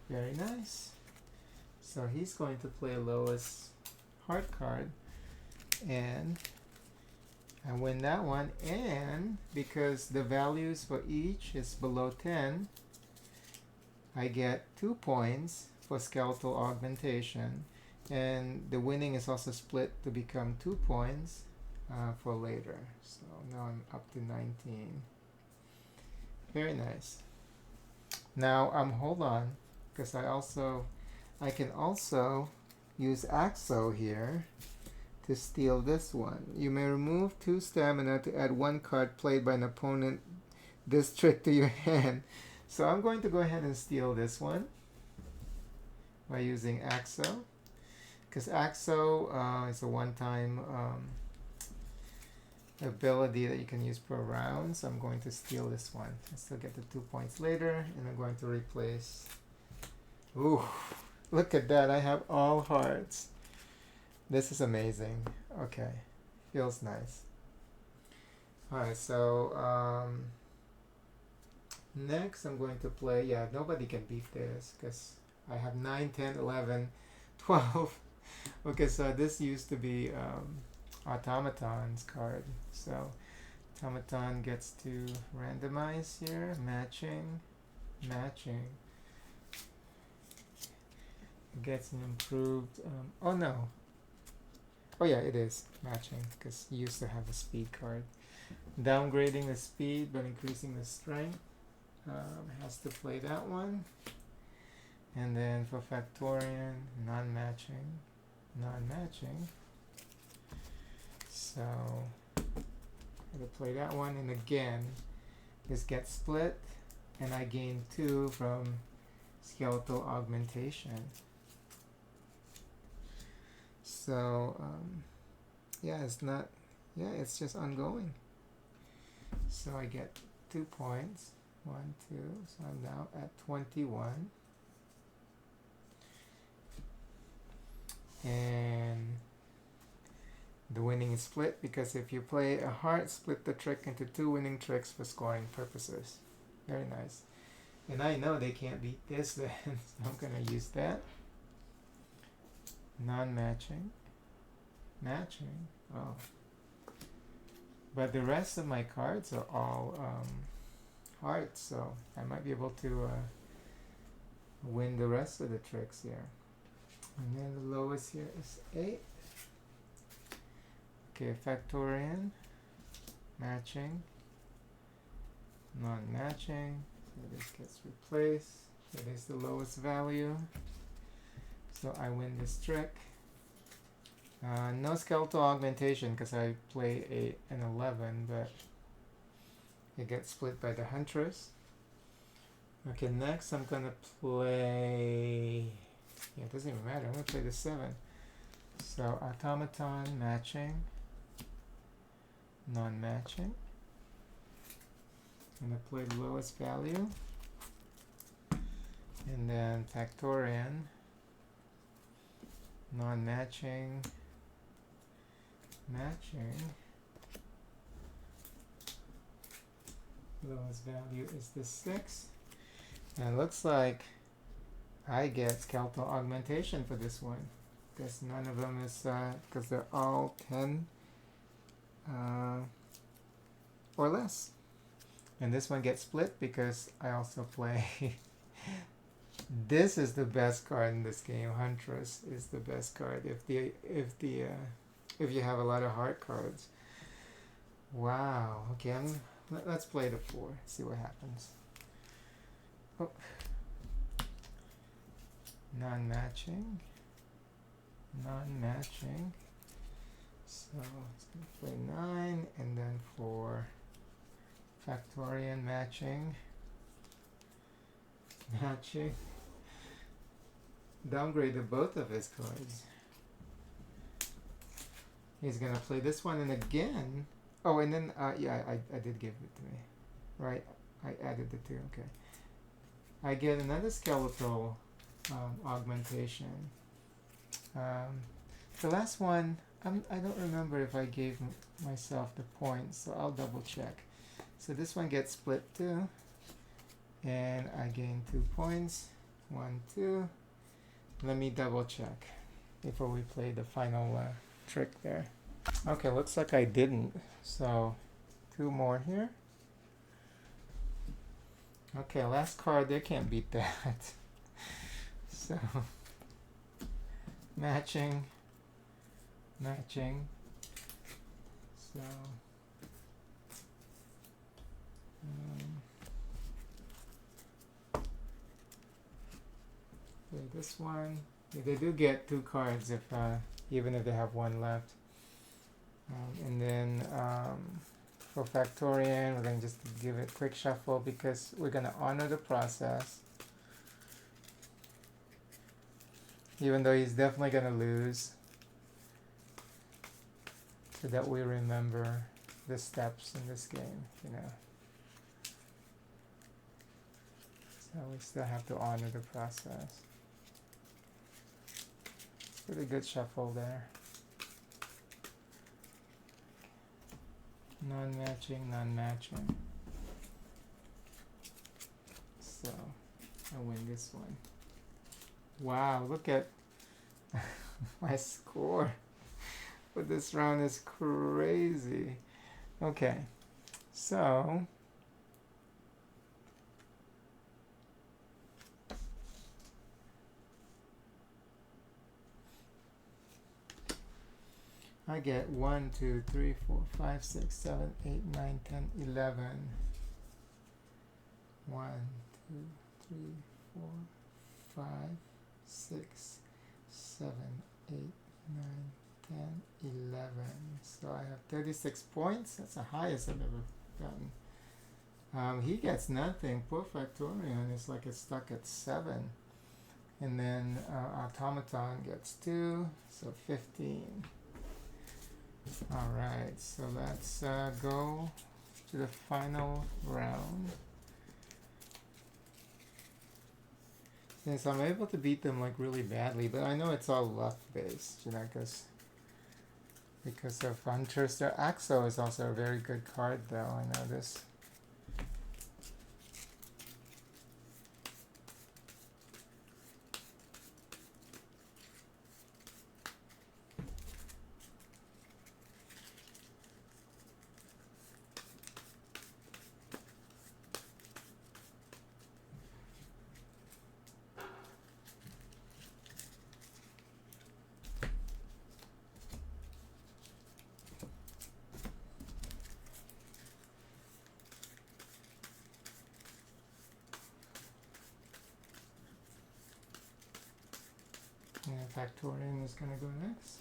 Very nice. So he's going to play lowest heart card, and I win that one. And because the values for each is below 10, I get 2 points for skeletal augmentation. And the winning is also split to become 2 points for later. So now I'm up to 19. Very nice. Now hold on, because I can also use Axo here to steal this one. You may remove 2 stamina to add 1 card played by an opponent this trick to your hand. So I'm going to go ahead and steal this one by using Axo, because Axo is a one-time ability that you can use per round. So I'm going to steal this one. I still get the 2 points later, and I'm going to replace. Ooh, look at that! I have all hearts. This is amazing. Okay, feels nice. All right, so next I'm going to play. Yeah, nobody can beat this because I have 9, 10, 11, 12. Okay, so this used to be Automaton's card. So Automaton gets to randomize here, matching. It gets an improved. Oh no. Oh yeah, it is matching because you used to have a speed card. Downgrading the speed but increasing the strength. Has to play that one. And then for Factorian, non-matching. So I'm gonna play that one, and again, this gets split, and I gain 2 from skeletal augmentation. So yeah, it's just ongoing. So I get 2 points. 1, 2. So I'm now at 21. And the winning is split because if you play a heart, split the trick into 2 winning tricks for scoring purposes. Very nice. And I know they can't beat this then, so I'm going to use that. Non-matching. Matching. Oh. But the rest of my cards are all hearts, so I might be able to win the rest of the tricks here. And then the lowest here is 8. Okay, Factorian, matching, non-matching, so this gets replaced. That is the lowest value. So I win this trick. No skeletal augmentation because I play 8 and 11, but it gets split by the Huntress. Okay, next I'm gonna play. Yeah, it doesn't even matter. I'm gonna play the 7. So Automaton, matching, non-matching. I'm gonna play the lowest value, and then Factorian, non-matching, matching. Lowest value is the 6, and it looks like I get skeletal augmentation for this one because none of them is because they're all 10 or less. And this one gets split because I also play this is the best card in this game. Huntress is the best card if you have a lot of heart cards. Wow. Okay, let's play the 4. See what happens. Oh. Non-matching. So it's going to play 9, and then for Factorian, matching. Downgraded both of his cards. He's going to play this one, and again. Oh, and then, yeah, I did give it to me. Right, I added the 2, okay. I get another skeletal augmentation. The last one, I don't remember if I gave myself the points, so I'll double check. So this one gets split too, and I gain 2 points. 1, 2. Let me double check before we play the final trick there. Okay, looks like I didn't. So 2 more here. Okay, last card. They can't beat that. So matching. So play this one. They do get 2 cards if even if they have 1 left. And then for Factorian, we're going to just give it a quick shuffle because we're going to honor the process. Even though he's definitely going to lose. So that we remember the steps in this game, you know. So we still have to honor the process. Pretty good shuffle there. Non-matching, non-matching. So I win this one. Wow, look at my score for this round is crazy. Okay, so I get 1, 2, 3, 4, 5, 6, 7, 8, 9, 10, 11. 1, 2, 3, 4, 5, 6, 7, 8, 9, 10, 11. So I have 36 points. That's the highest I've ever gotten. He gets nothing. Poor Factorian is like it's stuck at 7. And then Automaton gets 2, so 15. Alright, so let's go to the final round. Since I'm able to beat them like really badly, but I know it's all luck based, you know, because of Hunters. Their Axo is also a very good card though, I know this. And Factorian is going to go next.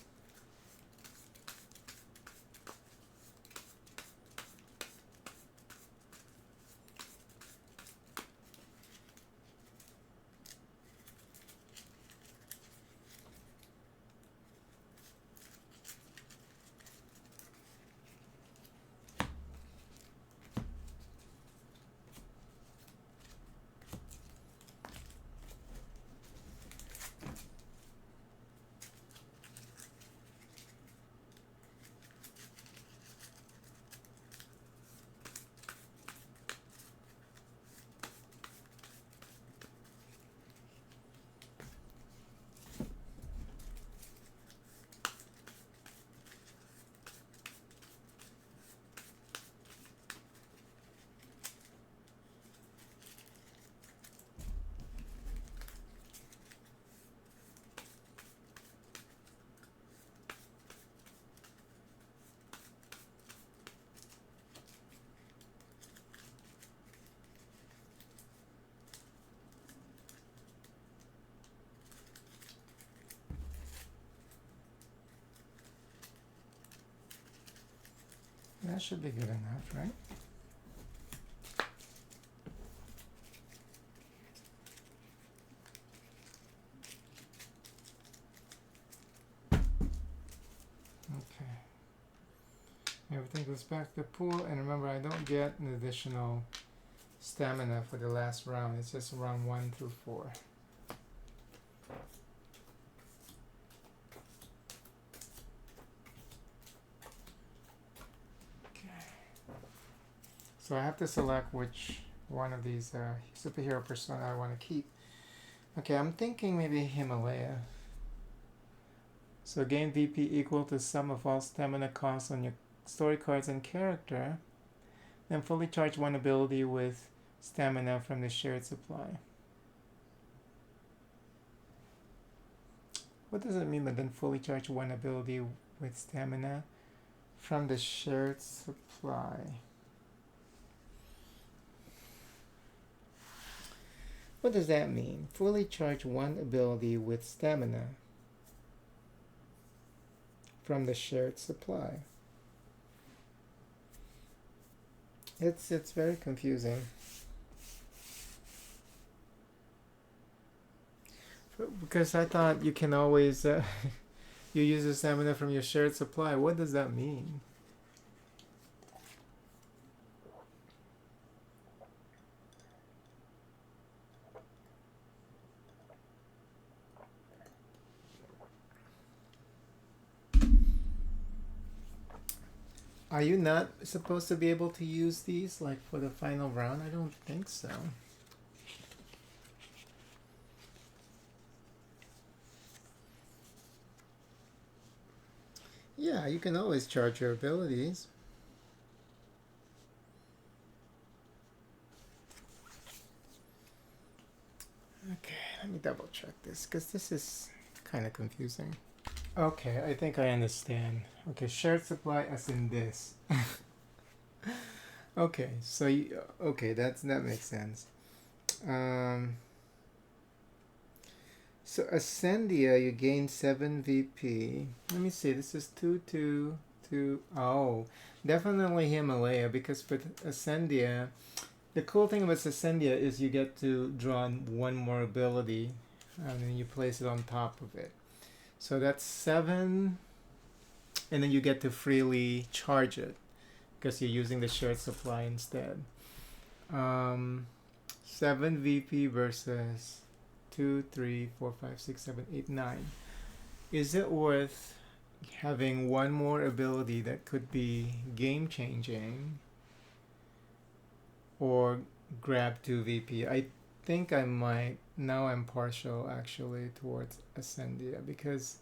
That should be good enough, right? Okay. Everything goes back to the pool, and remember I don't get an additional stamina for the last round. It's just round 1 through 4. So I have to select which one of these superhero persona I want to keep. Okay, I'm thinking maybe Himalaya. So gain VP equal to sum of all stamina costs on your story cards and character. Then fully charge one ability with stamina from the shared supply. What does it mean by then fully charge one ability with stamina from the shared supply? What does that mean? Fully charge one ability with stamina from the shared supply. It's very confusing. Because I thought you can always you use the stamina from your shared supply. What does that mean? Are you not supposed to be able to use these like for the final round? I don't think so. Yeah, you can always charge your abilities. Okay, let me double check this because this is kind of confusing. Okay, I think I understand. Okay, shared supply as in this. Okay, so you, okay, that makes sense. Um, so Ascendia, you gain 7 VP. Let me see. This is 2 2 2. Oh, definitely Himalaya because for Ascendia, the cool thing about Ascendia is you get to draw one more ability, and then you place it on top of it. So that's 7, and then you get to freely charge it because you're using the shared supply instead. 7 VP versus 2, 3, 4, 5, 6, 7, 8, 9. Is it worth having one more ability that could be game changing or grab 2 VP? I think I might. Now I'm partial actually towards Ascendia because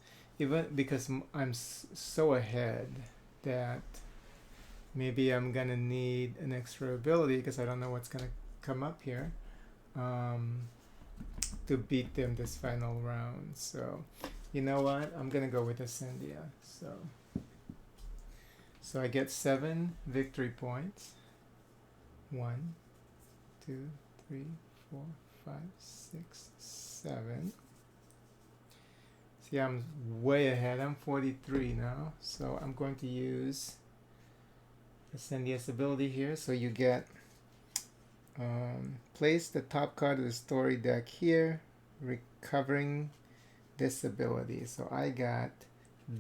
I'm so ahead that maybe I'm gonna need an extra ability because I don't know what's gonna come up here to beat them this final round. So you know what? I'm gonna go with Ascendia. So I get 7 victory points. 1, 2, 3, 4, 5, 6, 7. See, I'm way ahead. I'm 43 now. So I'm going to use Ascendia's ability here. So you get place the top card of the story deck here, recovering this ability. So I got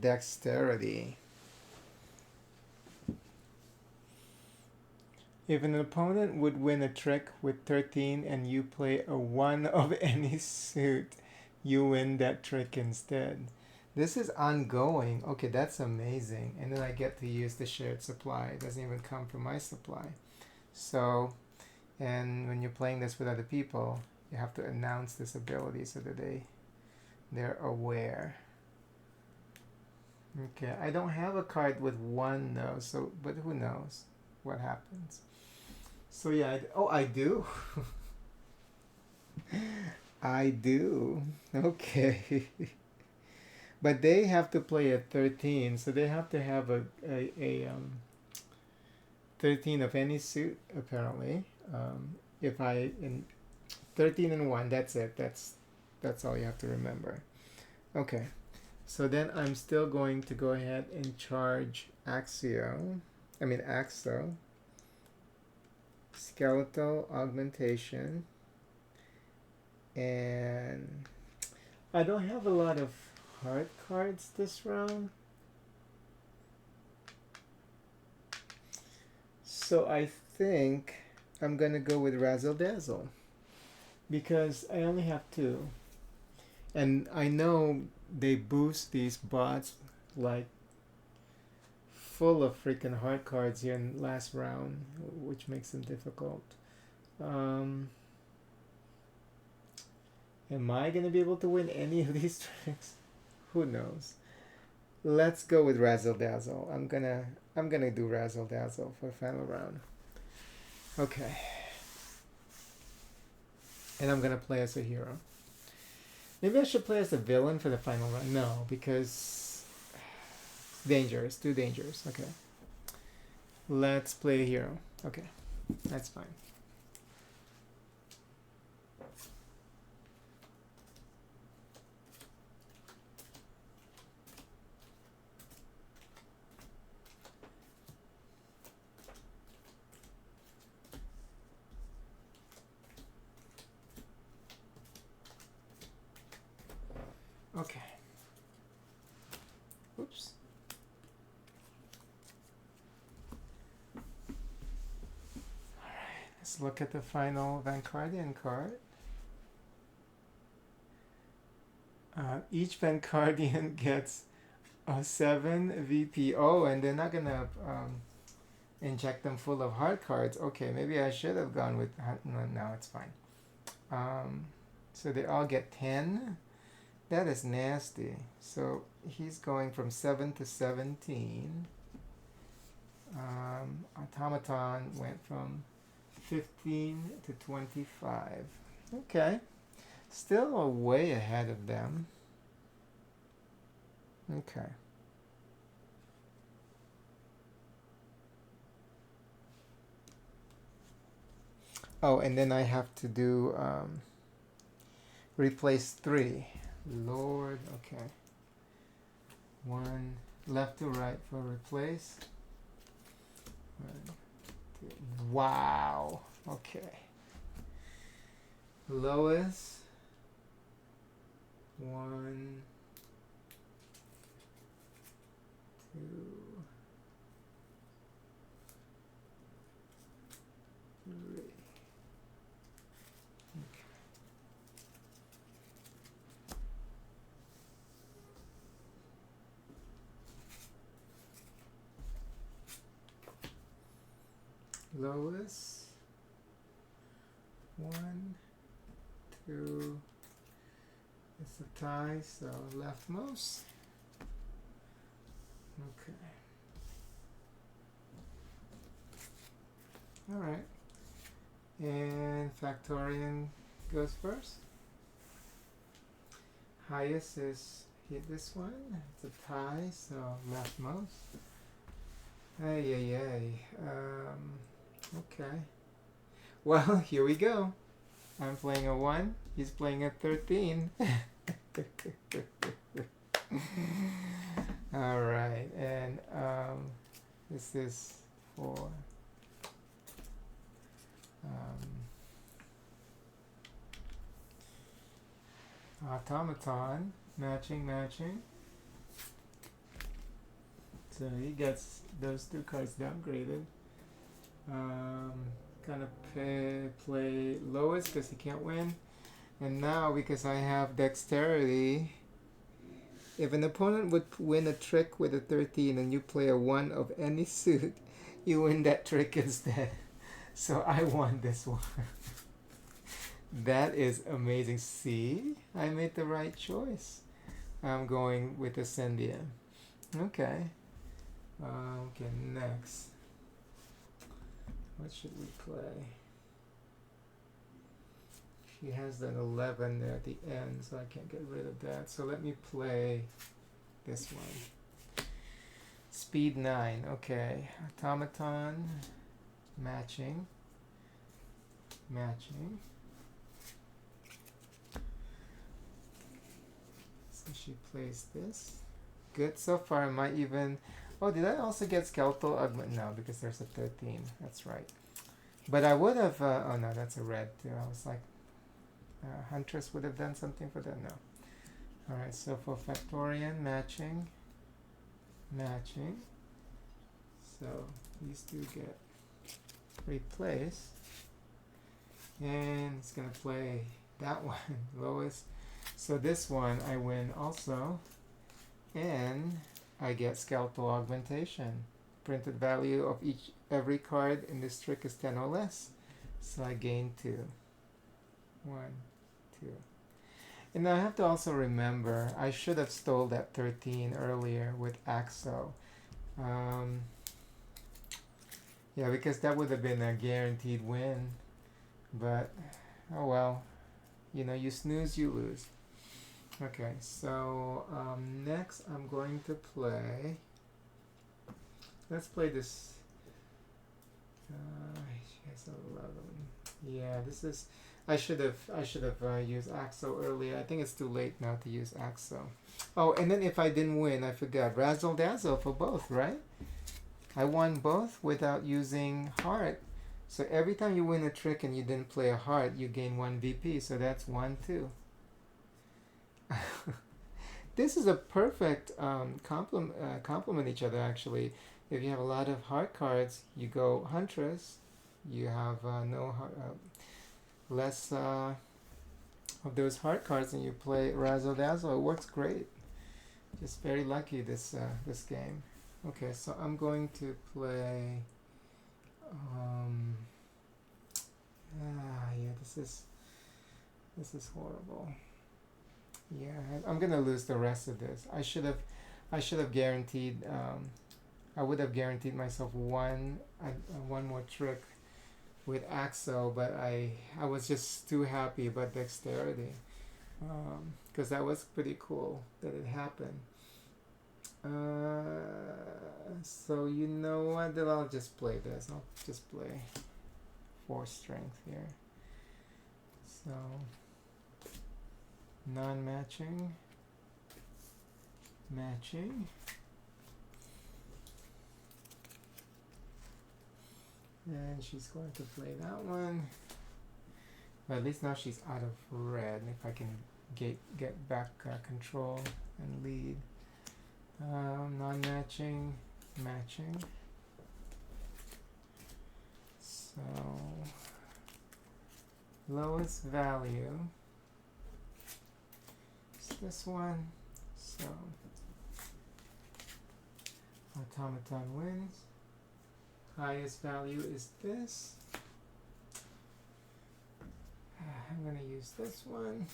Dexterity. If an opponent would win a trick with 13 and you play a 1 of any suit, you win that trick instead. This is ongoing. Okay, that's amazing. And then I get to use the shared supply. It doesn't even come from my supply. So, and when you're playing this with other people, you have to announce this ability so that they're aware. Okay, I don't have a card with 1 though, so but who knows what happens. So yeah, I do. I do. Okay. But they have to play at 13, so they have to have a 13 of any suit apparently. If I in 13 and 1, that's it. That's all you have to remember. Okay. So then I'm still going to go ahead and charge Axo, Skeletal Augmentation, and I don't have a lot of heart cards this round, so I think I'm gonna go with Razzle Dazzle because I only have 2, and I know they boost these bots like full of freaking heart cards here in last round, which makes them difficult. Am I gonna be able to win any of these tricks? Who knows? Let's go with Razzle Dazzle. I'm gonna do Razzle Dazzle for the final round. Okay. And I'm gonna play as a hero. Maybe I should play as a villain for the final round. No, because dangerous, too dangerous. Okay. Let's play a hero. Okay. That's fine. Okay. Oops. Alright, let's look at the final Vancardian card. Each Vancardian gets a 7 VPO, and they're not gonna inject them full of hard cards. Okay, maybe I should have gone with no, it's fine. So they all get 10. That is nasty. So he's going from 7 to 17. Automaton went from 15 to 25. Okay. Still way ahead of them. Okay. Oh, and then I have to do replace 3. Lord, okay. 1 left to right for replace. 1, 2. Wow. Okay. Lowest. 1, 2. Lowest. 1, 2. It's a tie, so leftmost. Okay. All right. And Factorian goes first. Highest is hit this one. It's a tie, so leftmost. Ay, ay, ay. Okay. Well, here we go. I'm playing a 1. He's playing a 13. All right, and this is for automaton, matching. So he gets those 2 cards downgraded. Gonna play lowest because he can't win. And now, because I have dexterity, if an opponent would win a trick with a 13 and you play a 1 of any suit, you win that trick instead. So I won this one. That is amazing. See? I made the right choice. I'm going with Ascendium. Okay. Okay, next. What should we play? She has an 11 there at the end, so I can't get rid of that. So let me play this one. Speed 9. Okay. Automaton. Matching. So she plays this. Good so far. I might even... Oh, did I also get Skeletal Augment? No, because there's a 13. That's right. But I would have... oh, no, that's a red, too. I was like... Huntress would have done something for that? No. Alright, so for Factorian, matching. So these 2 get replaced. And it's going to play that one, lowest. So this one I win also. And I get Skeletal Augmentation. Printed value of every card in this trick is 10 or less. So I gain 2. 1, 2. And I have to also remember, I should have stole that 13 earlier with Axo. Yeah, because that would have been a guaranteed win. But, oh well. You know, you snooze, you lose. Okay, so next I'm going to play... Let's play this... she has 11. Yeah, this is... I should have used Axo earlier. I think it's too late now to use Axo. Oh, and then if I didn't win, I forgot. Razzle Dazzle for both, right? I won both without using Heart. So every time you win a trick and you didn't play a Heart, you gain 1 VP. So that's 1, 2. this is a perfect complement each other actually. If you have a lot of heart cards, you go Huntress. You have less of those heart cards, and you play Razzle Dazzle. It works great. Just very lucky this game. Okay, so I'm going to play. Yeah, this is horrible. Yeah, I'm gonna lose the rest of this. I should have guaranteed. I would have guaranteed myself one more trick with Axo, but I was just too happy about dexterity, because that was pretty cool that it happened. So you know what? Then I'll just play this. I'll just play 4 strength here. So non-matching, matching, and she's going to play that one. But at least now she's out of red. If I can get back control and lead. Non-matching, matching. So lowest value is this one. So automaton wins. Highest value is this. I'm going to use this one.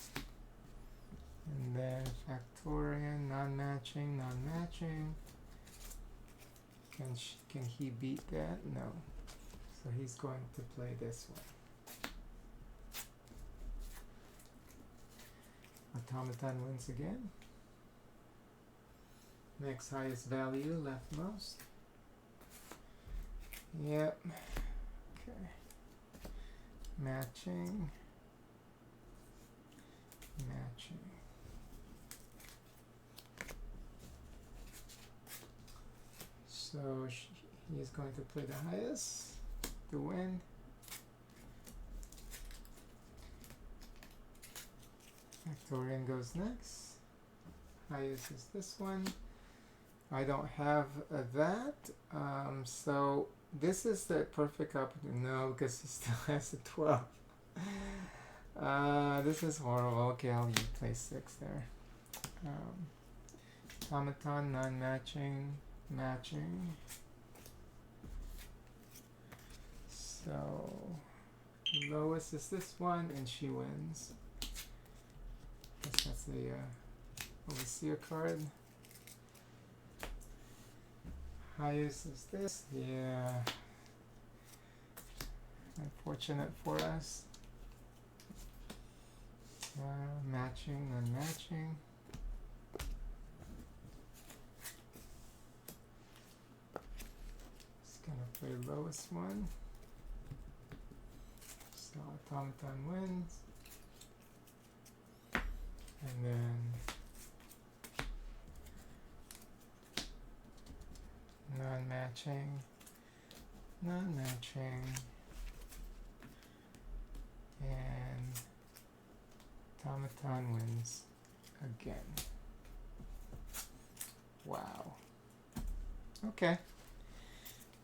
And then Factorian, non-matching, non-matching. Can he beat that? No. So he's going to play this one. Automaton wins again. Next highest value, leftmost. Yep. Okay. Matching. Matching. So he is going to play the highest to win. Victorian goes next. Highest is this one. I don't have that. So this is the perfect opportunity. No, because he still has a 12. This is horrible. Okay, I'll play 6 there. Automaton, non-matching, matching. So lowest is this one, and she wins. Guess that's the overseer card. Highest is this. Yeah. Unfortunate for us. Matching, non-matching. Just gonna play lowest one. So automaton wins. And then non-matching, non-matching, and automaton wins again. Wow. Okay.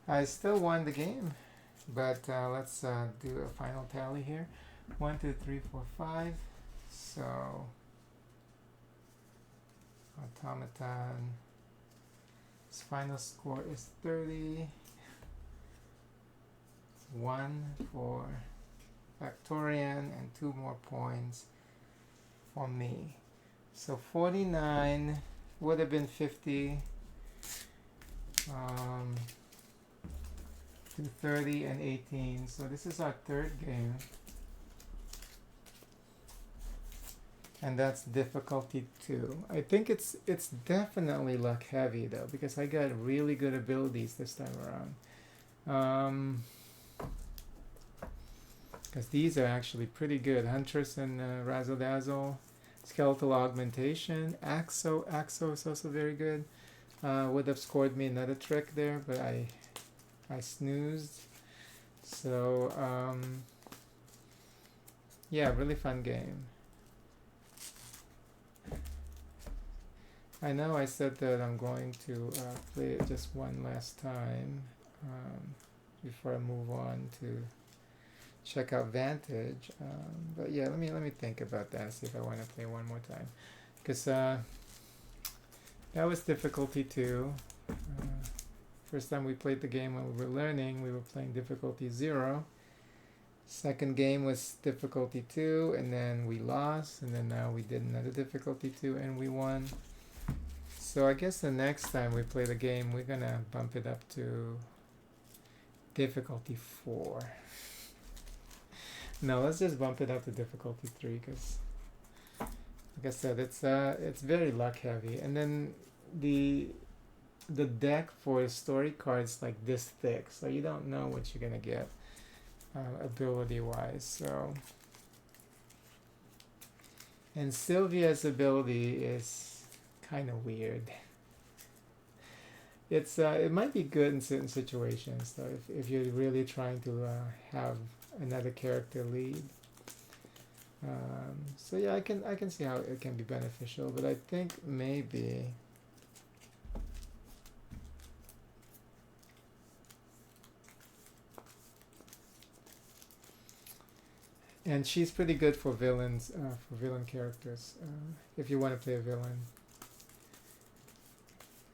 I still won the game, but let's do a final tally here. 1, 2, 3, 4, 5. So automaton. His final score is 30. It's 1 for Factorian and 2 more points for me. So 49 would have been 50. To 30 and 18. So this is our 3rd game. And that's difficulty 2. I think it's definitely luck heavy though, because I got really good abilities this time around. Because these are actually pretty good. Huntress and Razzle Dazzle. Skeletal Augmentation. Axo is also very good. Would have scored me another trick there, but I snoozed. So yeah, really fun game. I know I said that I'm going to play it just one last time before I move on to check out Vantage. But yeah, let me think about that and see if I want to play one more time. Because that was difficulty 2. First time we played the game when we were learning, we were playing difficulty 0. Second game was difficulty 2, and then we lost, and then now we did another difficulty 2 and we won. So I guess the next time we play the game, we're gonna bump it up to difficulty 4. No, let's just bump it up to difficulty 3, because like I said, it's very luck heavy. And then the deck for story cards like this thick, so you don't know what you're gonna get ability wise. So, and Sylvia's ability is kind of weird. It might be good in certain situations though, if you're really trying to have another character lead. So yeah, I can see how it can be beneficial, but I think maybe and she's pretty good for villains, for villain characters, if you want to play a villain,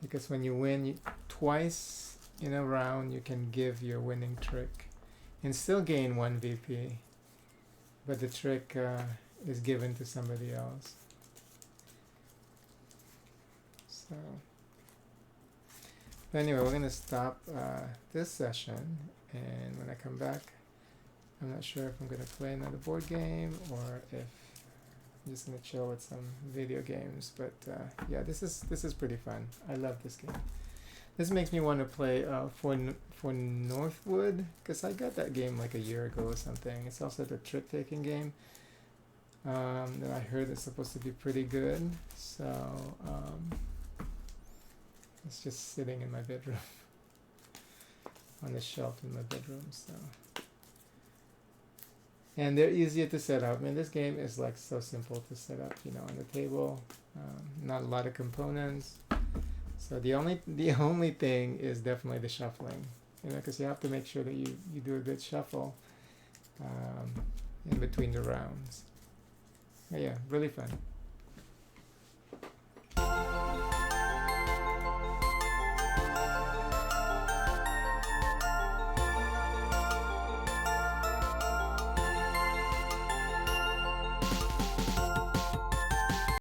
because when you win twice in a round, you can give your winning trick and still gain 1 VP, but the trick is given to somebody else. So anyway, we're gonna stop this session, and when I come back, I'm not sure if I'm gonna play another board game or if I'm just gonna chill with some video games. But yeah, this is pretty fun. I love this game. This makes me want to play for Northwood, because I got that game like a year ago or something. It's also the trick taking game that I heard is supposed to be pretty good. So it's just sitting in my bedroom on the shelf in my bedroom. So, and they're easier to set up. I mean, this game is like so simple to set up, you know, on the table. Not a lot of components. So the only thing is definitely the shuffling, you know, because you have to make sure that you do a good shuffle in between the rounds. But yeah, really fun.